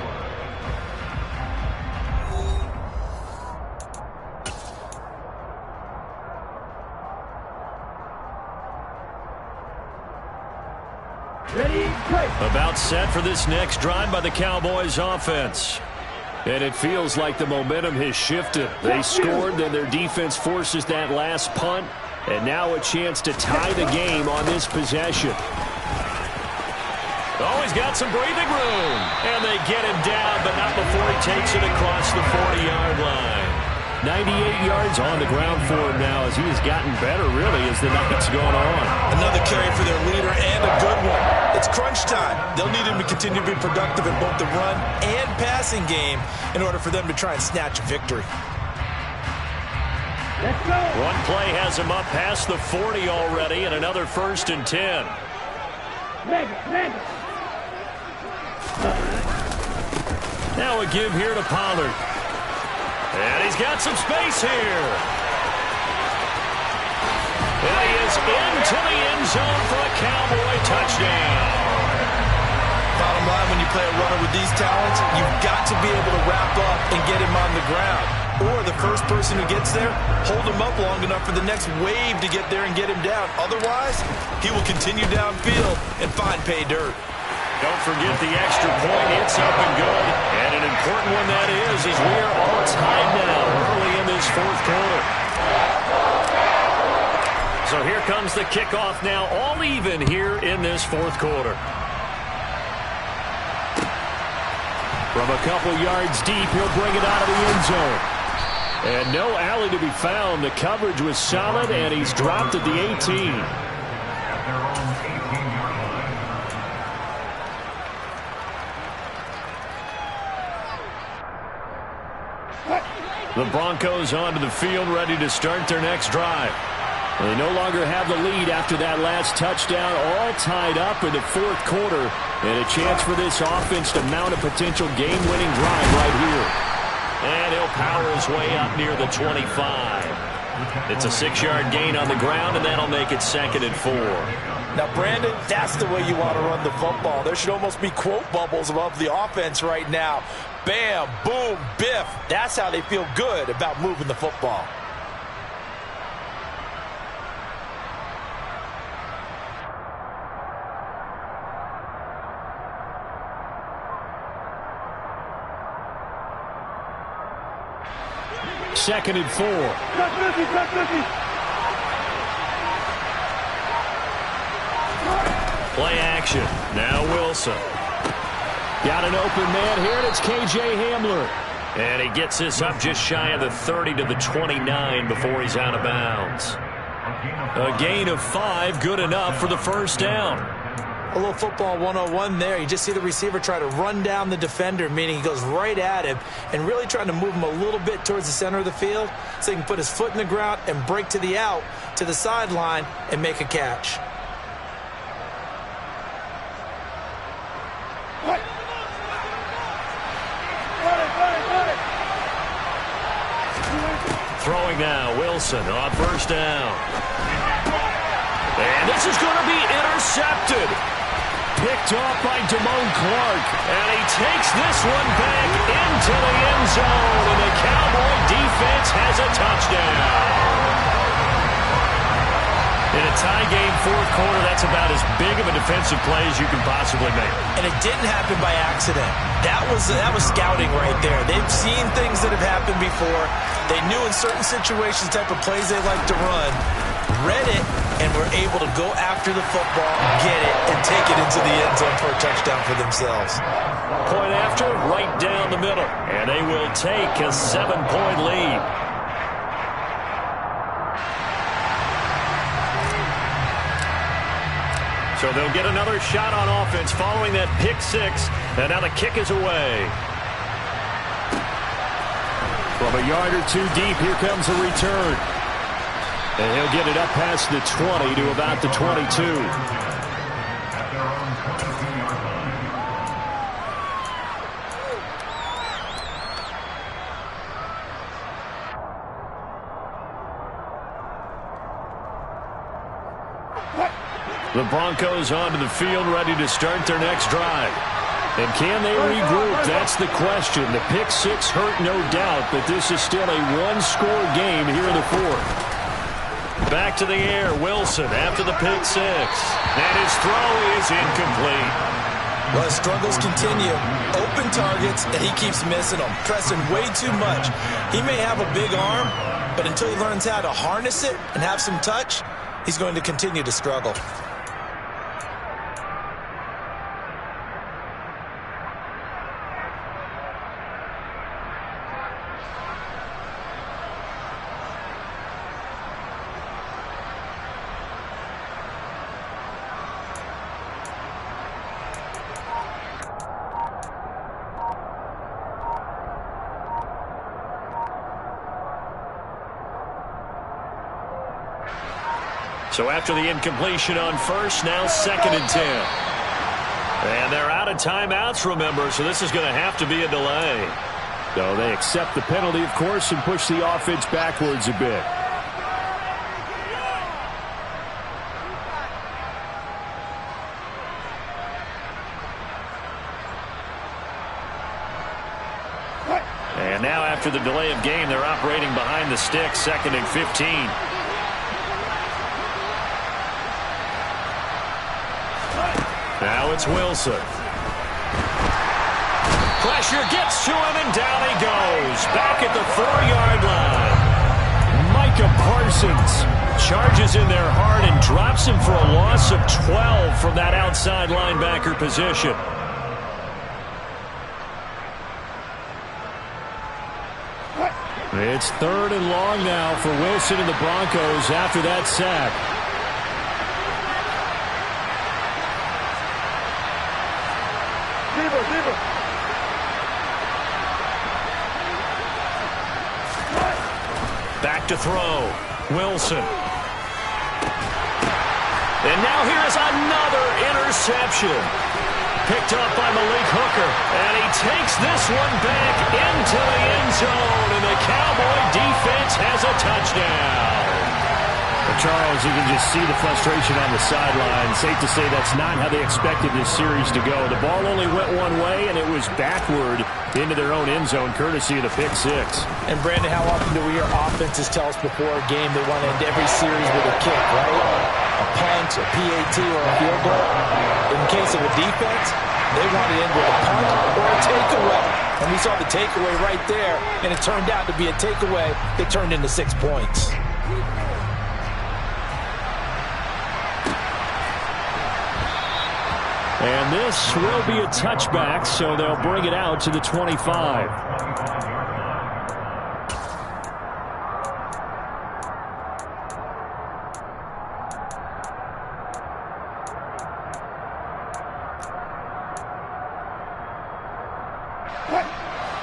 C: Ready, play.
B: About set for this next drive by the Cowboys offense.
G: And it feels like the momentum has shifted. They scored, then their defense forces that last punt, and now a chance to tie the game on this possession.
B: Oh, he's got some breathing room. And they get him down, but not before he takes it across the 40-yard line.
G: 98 yards on the ground for him now as he has gotten better, really, as the night's gone on.
D: Another carry for their leader and a good one. It's crunch time. They'll need him to continue to be productive in both the run and passing game in order for them to try and snatch a victory.
C: Let's go.
B: One play has him up past the 40 already, and another 1st and 10.
C: Mega.
B: Now a give here to Pollard. And he's got some space here. And he is into the end zone for a Cowboy touchdown.
D: Bottom line, when you play a runner with these talents, you've got to be able to wrap up and get him on the ground. Or the first person who gets there, hold him up long enough for the next wave to get there and get him down. Otherwise, he will continue downfield and find pay dirt.
B: Don't forget the extra point. It's up and good. And an important one that is as we are all tied now early in this 4th quarter. So here comes the kickoff now, all even here in this 4th quarter.
G: From a couple yards deep, he'll bring it out of the end zone. And no alley to be found. The coverage was solid, and he's dropped at the 18.
C: What?
B: The Broncos onto the field, ready to start their next drive. They no longer have the lead after that last touchdown, all tied up in the fourth quarter, and a chance for this offense to mount a potential game-winning drive right here. And he'll power his way up near the 25. It's a 6-yard gain on the ground, and that'll make it 2nd and 4.
F: Now, Brandon, that's the way you want to run the football. There should almost be quote bubbles above the offense right now. Bam, boom, biff. That's how they feel good about moving the football.
B: Second and 4. Play action. Now Wilson. Got an open man here, and it's K.J. Hamler. And he gets this up just shy of the 30 to the 29 before he's out of bounds. A gain of 5, good enough for the first down.
F: A little football 101 there. You just see the receiver try to run down the defender, meaning he goes right at him and really trying to move him a little bit towards the center of the field so he can put his foot in the ground and break to the out, to the sideline, and make a catch.
B: Throwing now, Wilson on first down. And this is going to be intercepted. Picked off by Damone Clark. And he takes this one back into the end zone. And the Cowboy defense has a touchdown. In a tie game, fourth quarter, that's about as big of a defensive play as you can possibly make.
F: And it didn't happen by accident. That was scouting right there. They've seen things that have happened before. They knew in certain situations the type of plays they like to run, read it, and were able to go after the football, get it, and take it into the end zone for a touchdown for themselves.
B: Point after, right down the middle. And they will take a 7-point lead. So they'll get another shot on offense following that pick 6. And now the kick is away. From a yard or two deep, here comes a return. And he'll get it up past the 20 to about the 22.
E: At their own 22-yard line.
B: The Broncos onto the field, ready to start their next drive. And can they regroup? That's the question. The pick 6 hurt, no doubt, but this is still a one-score game here in the fourth. Back to the air, Wilson after the pick 6. And his throw is incomplete.
F: Well, his struggles continue. Open targets, and he keeps missing them, pressing way too much. He may have a big arm, but until he learns how to harness it and have some touch, he's going to continue to struggle.
B: So after the incompletion on first, now 2nd and 10. And they're out of timeouts, remember, so this is going to have to be a delay. So they accept the penalty, of course, and push the offense backwards a bit. And now after the delay of game, they're operating behind the stick, 2nd and 15. Now it's Wilson. Pressure gets to him, and down he goes. Back at the 4-yard line. Micah Parsons charges in there hard and drops him for a loss of 12 from that outside linebacker position. It's 3rd and long now for Wilson and the Broncos after that sack. Back to throw. Wilson. And now here's another interception. Picked up by Malik Hooker. And he takes this one back into the end zone. And the Cowboy defense has a touchdown.
G: Well, Charles, you can just see the frustration on the sideline. Safe to say that's not how they expected this series to go. The ball only went one way, and it was backward into their own end zone, courtesy of the pick six.
F: And, Brandon, how often do we hear offenses tell us before a game they want to end every series with a kick, right? A punt, a PAT, or a field goal. In the case of a defense, they want to end with a punt or a takeaway. And we saw the takeaway right there, and it turned out to be a takeaway that turned into 6 points.
G: And this will be a touchback, so they'll bring it out to the 25.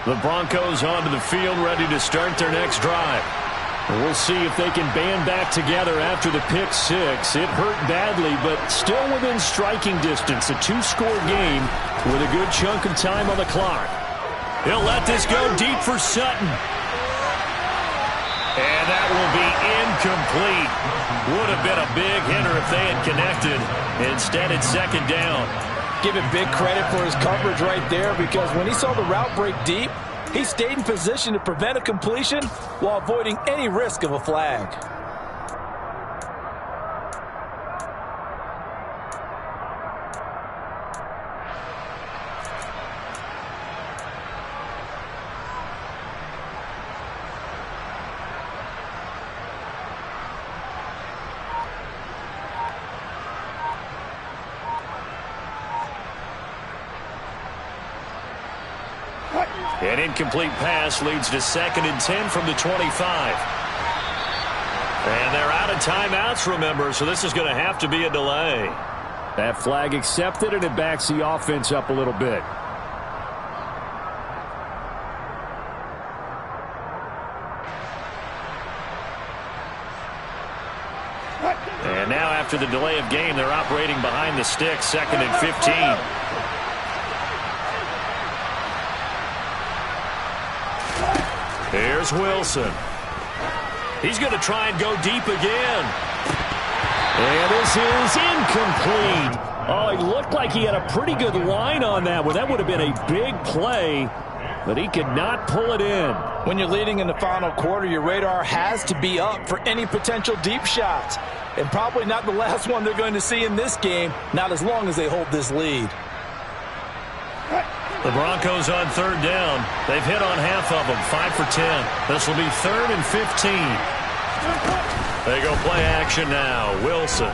G: The Broncos onto the field, ready to start their next drive. We'll see if they can band back together after the pick six. It hurt badly, but still within striking distance. A 2-score game with a good chunk of time on the clock. He'll let this go deep for Sutton. And that will be incomplete. Would have been a big hitter if they had connected. Instead, it's second down.
F: Give him big credit for his coverage right there, because when he saw the route break deep, he stayed in position to prevent a completion while avoiding any risk of a flag.
B: An incomplete pass leads to 2nd and 10 from the 25. And they're out of timeouts, remember, so this is going to have to be a delay.
G: That flag accepted, and it backs the offense up a little bit.
B: And now after the delay of game, they're operating behind the sticks, 2nd and 15. Here's Wilson. He's going to try and go deep again.
G: And this is incomplete. Oh, it looked like he had a pretty good line on that one. That would have been a big play, but he could not pull it in.
F: When you're leading in the final quarter, your radar has to be up for any potential deep shots. And probably not the last one they're going to see in this game, not as long as they hold this lead.
B: The Broncos on 3rd down. They've hit on half of them, 5 for 10. This will be 3rd and 15. They go play action now. Wilson.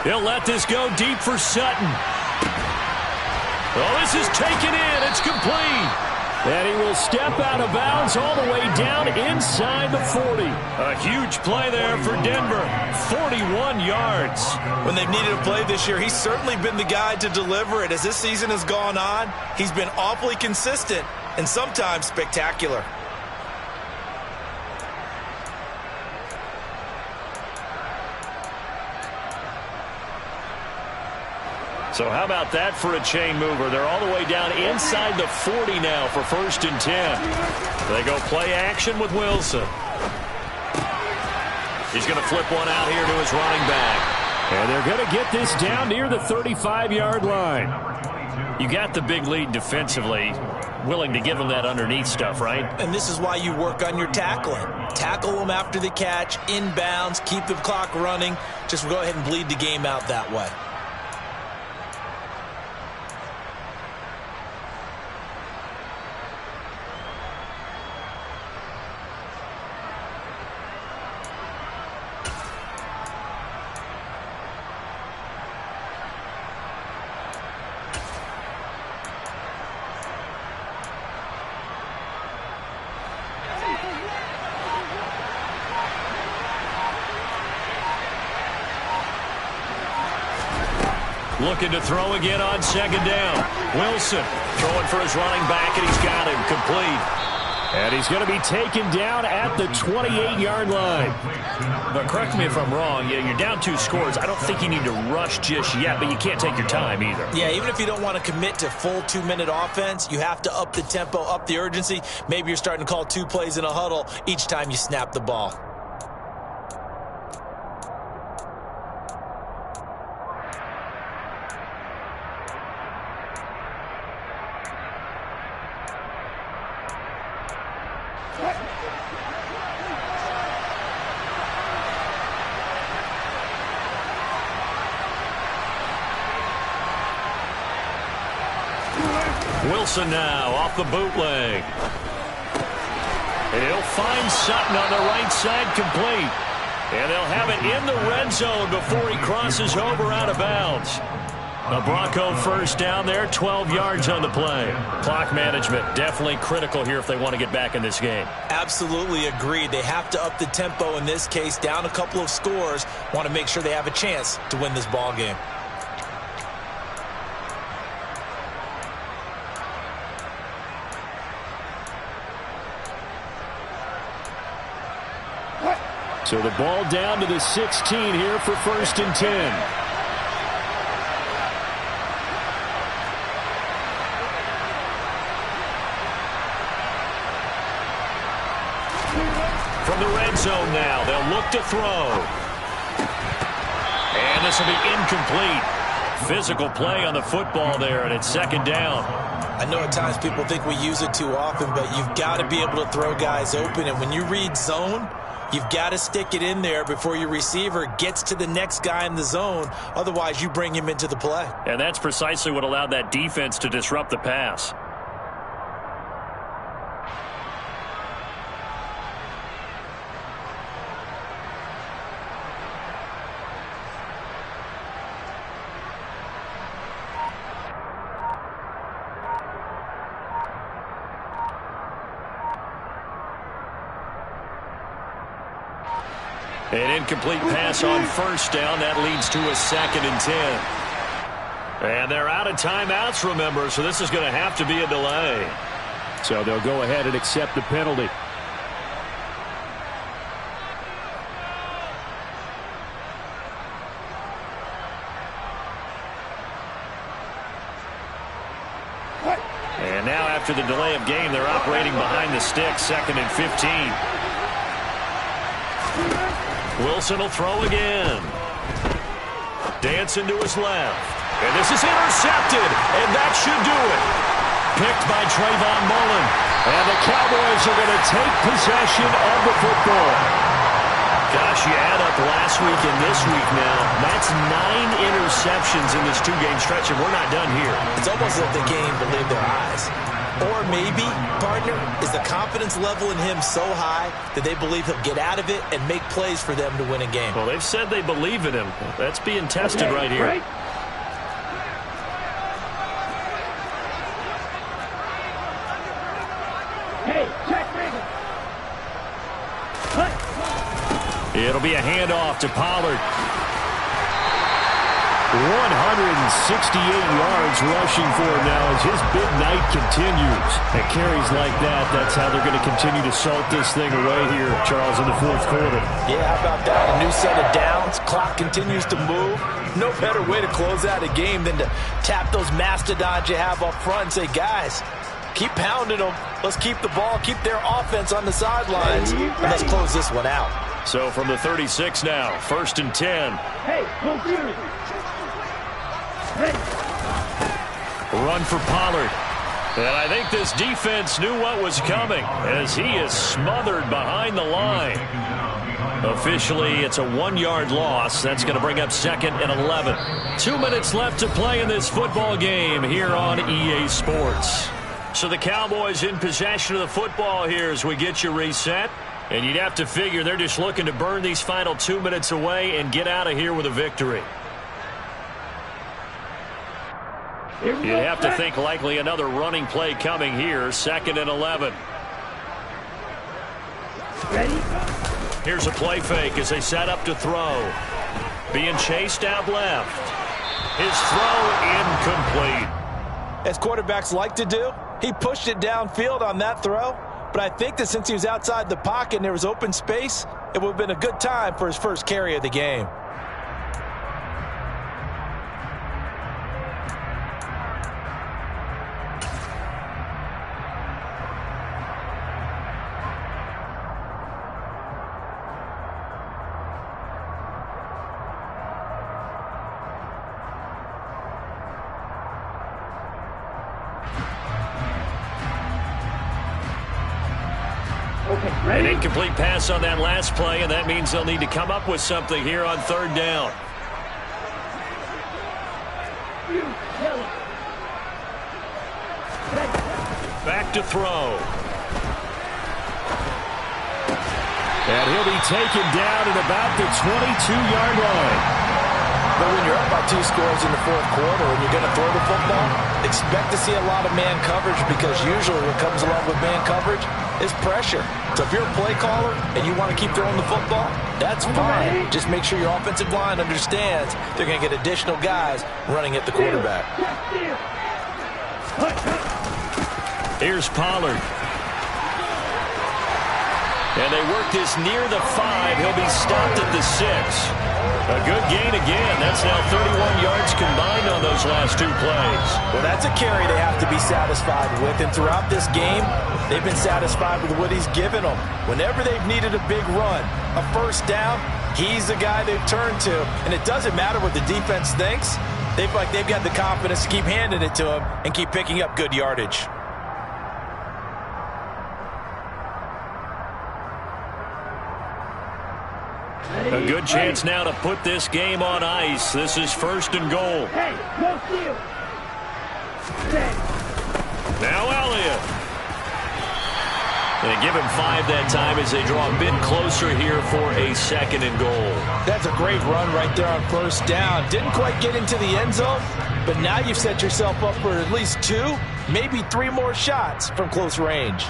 B: He'll let this go deep for Sutton. Oh, this is taken in. It's complete.
G: And he will step out of bounds all the way down inside the 40.
B: A huge play there for Denver. 41 yards.
D: When they've needed a play this year, he's certainly been the guy to deliver it. As this season has gone on, he's been awfully consistent and sometimes spectacular.
B: So how about that for a chain mover? They're all the way down inside the 40 now for 1st and 10. They go play action with Wilson. He's going to flip one out here to his running back.
G: And they're going to get this down near the 35-yard line.
B: You got the big lead defensively. Willing to give them that underneath stuff, right?
D: And this is why you work on your tackling. Tackle them after the catch, inbounds, keep the clock running. Just go ahead and bleed the game out that way.
B: Looking to throw again on 2nd down. Wilson throwing for his running back, and he's got him complete.
G: And he's going to be taken down at the 28-yard line.
B: But correct me if I'm wrong, you're down 2 scores. I don't think you need to rush just yet, but you can't take your time either.
D: Yeah, even if you don't want to commit to full 2-minute offense, you have to up the tempo, up the urgency. Maybe you're starting to call 2 plays in a huddle each time you snap the ball.
B: Wilson now off the bootleg. And he'll find Sutton on the right side, complete. And they'll have it in the red zone before he crosses over out of bounds. A Bronco first down there, 12 yards on the play. Clock management definitely critical here if they want to get back in this game.
D: Absolutely agreed. They have to up the tempo in this case, down a couple of scores. Want to make sure they have a chance to win this ball game.
G: So the ball down to the 16 here for 1st and 10.
B: From the red zone now, they'll look to throw. And this will be incomplete. Physical play on the football there, and it's 2nd down.
D: I know at times people think we use it too often, but you've got to be able to throw guys open. And when you read zone, you've got to stick it in there before your receiver gets to the next guy in the zone. Otherwise, you bring him into the play.
B: And that's precisely what allowed that defense to disrupt the pass. An incomplete pass on 1st down. That leads to a 2nd and 10. And they're out of timeouts, remember, so this is going to have to be a delay.
G: So they'll go ahead and accept the penalty.
B: And now after the delay of game, they're operating behind the sticks, 2nd and 15. Wilson will throw again. Dancing to his left. And this is intercepted, and that should do it. Picked by Trayvon Mullen. And the Cowboys are going to take possession of the football. Gosh, you add up last week and this week now. That's 9 interceptions in this 2-game stretch, and we're not done here.
D: It's almost like they can't even believe their eyes. Or maybe, partner, is the confidence level in him so high that they believe he'll get out of it and make plays for them to win a game.
B: Well, they've said they believe in him. That's being tested right here.
C: Right. Hey, check Reagan.
B: It'll be a handoff to Pollard.
G: 168 yards rushing for him now as his big night continues. And carries like that, that's how they're going to continue to salt this thing away here, Charles, in the 4th quarter.
F: Yeah, how about that? A new set of downs. Clock continues to move. No better way to close out a game than to tap those mastodons you have up front and say, guys, keep pounding them. Let's keep the ball, keep their offense on the sidelines, and let's close this one out.
B: So from the 36 now, 1st and 10.
C: Hey, go Fury. Ready.
B: Run for Pollard. And I think this defense knew what was coming as he is smothered behind the line. Officially, it's a 1-yard loss. That's going to bring up 2nd and 11. 2 minutes left to play in this football game here on EA Sports. So the Cowboys in possession of the football here as we get you reset. And you'd have to figure they're just looking to burn these final 2 minutes away and get out of here with a victory. You'd have to think likely another running play coming here, 2nd and 11.
C: Ready?
B: Here's a play fake as they set up to throw. Being chased out left. His throw incomplete.
F: As quarterbacks like to do, he pushed it downfield on that throw. but I think that since he was outside the pocket and there was open space, it would have been a good time for his first carry of the game.
B: An incomplete pass on that last play, and that means they'll need to come up with something here on third down. Back to throw. And he'll be taken down at about the 22-yard line.
F: But when you're up by 2 scores in the fourth quarter and you're going to throw the football, expect to see a lot of man coverage, because usually what comes along with man coverage is pressure. So if you're a play caller and you want to keep throwing the football, that's fine. Just make sure your offensive line understands they're going to get additional guys running at the quarterback.
B: Here's Pollard. And they work this near the 5. He'll be stopped at the 6. A good gain again. That's now 31 yards combined on those last 2 plays.
F: Well, that's a carry they have to be satisfied with. And throughout this game, they've been satisfied with what he's given them. Whenever they've needed a big run, a first down, he's the guy they've turned to. And it doesn't matter what the defense thinks. They've got the confidence to keep handing it to him and keep picking up good yardage.
B: A good chance now to put this game on ice. This is 1st and goal.
C: Hey, no steal.
B: Now Elliott. They give him 5 that time as they draw a bit closer here for a 2nd and goal.
F: That's a great run right there on first down. Didn't quite get into the end zone, but now you've set yourself up for at least 2, maybe 3 more shots from close range.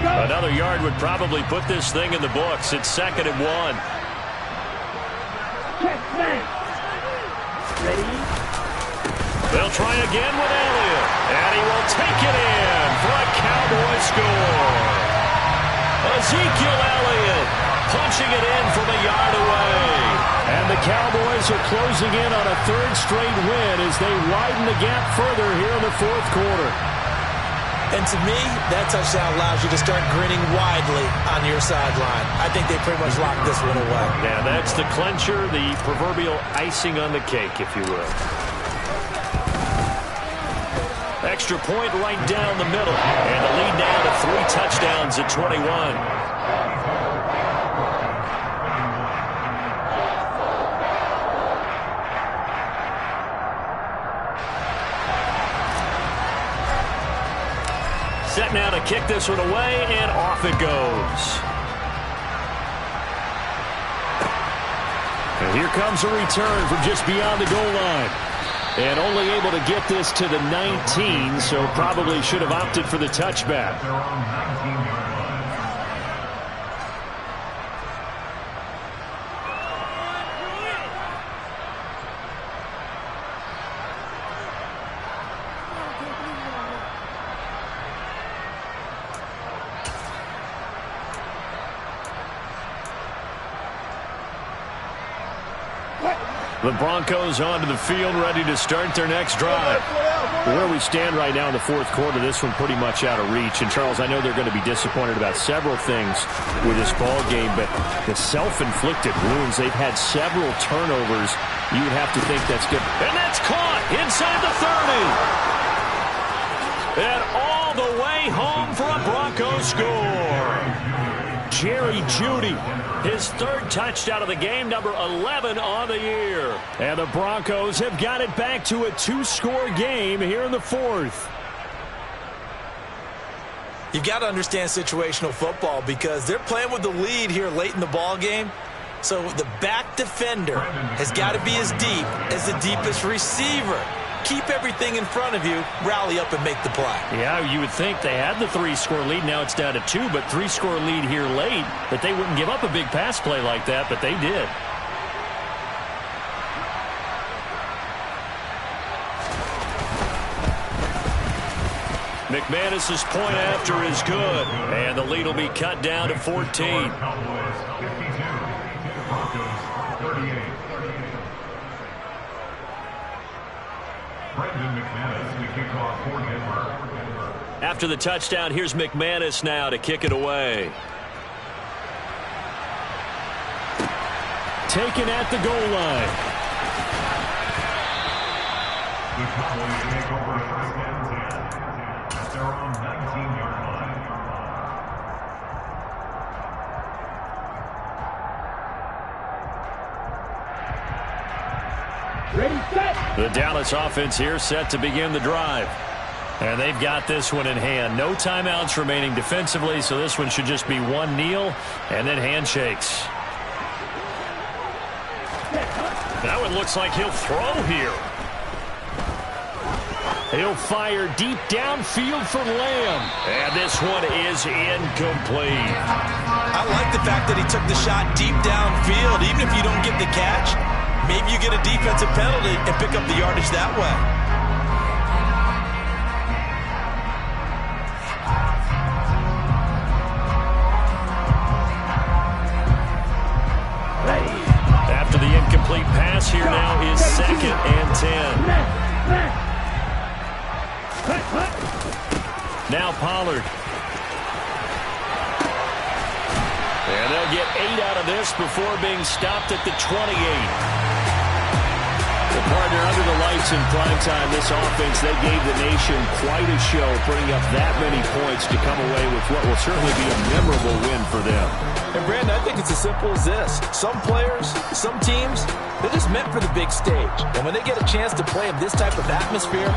B: Another yard would probably put this thing in the books. It's 2nd and 1.
C: Ready?
B: They'll try again with Elliott. And he will take it in for a Cowboy score. Ezekiel Elliott punching it in from a yard away. And the Cowboys are closing in on a 3rd straight win as they widen the gap further here in the 4th quarter.
F: And to me, that touchdown allows you to start grinning widely on your sideline. I think they pretty much locked this one away.
B: Yeah, that's the clincher, the proverbial icing on the cake, if you will. Extra point right down the middle. And the lead now to 3 touchdowns at 21. Set now to kick this one away, and off it goes. And here comes a return from just beyond the goal line. And only able to get this to the 19, so probably should have opted for the touchback.
E: Their own 19-yard line.
B: The Broncos onto the field, ready to start their next drive. Where we stand right now in the 4th quarter, this one pretty much out of reach. And, Charles, I know they're going to be disappointed about several things with this ball game, but the self-inflicted wounds, they've had several turnovers. You would have to think that's good. And that's caught inside the 30. And all the way home for a Broncos score. Jerry Jeudy, his 3rd touchdown of the game, number 11 on the year. And the Broncos have got it back to a 2-score game here in the 4th.
F: You've got to understand situational football because they're playing with the lead here late in the ball game. So the back defender has got to be as deep as the deepest receiver. Keep everything in front of you, rally up and make the play.
B: Yeah, you would think they had the 3-score lead. Now it's down to 2, but 3-score lead here late, that they wouldn't give up a big pass play like that, but they did. McManus's point after is good, and the lead will be cut down to 14.
E: Cowboys 52, Broncos 38. Brendan McManus to kick off for Denver.
B: After the touchdown, here's McManus now to kick it away. Taken at the goal line.
E: The Cowboys take over first and 10 at their own 19-yard line.
C: Ready, set.
B: The Dallas offense here set to begin the drive. And they've got this one in hand. No timeouts remaining defensively, so this one should just be one kneel and then handshakes. That one looks like he'll throw here. He'll fire deep downfield for Lamb. And this one is incomplete.
D: I like the fact that he took the shot deep downfield. Even if you don't get the catch, maybe you get a defensive penalty and pick up the yardage that way.
B: After the incomplete pass, here now is 2nd and 10. Now Pollard. And they'll get 8 out of this before being stopped at the 28. The partner under the lights in primetime, this offense, they gave the nation quite a show, putting up that many points to come away with what will certainly be a memorable win for them.
F: And Brandon, I think it's as simple as this. Some players, some teams, they're just meant for the big stage. And when they get a chance to play in this type of atmosphere,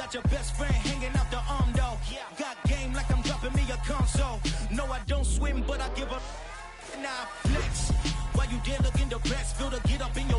H: Got your best friend hanging out the arm though. Got game like I'm dropping me a console. No, I don't swim, but I give up. Now I flex. While you there looking the best, feel to get up in your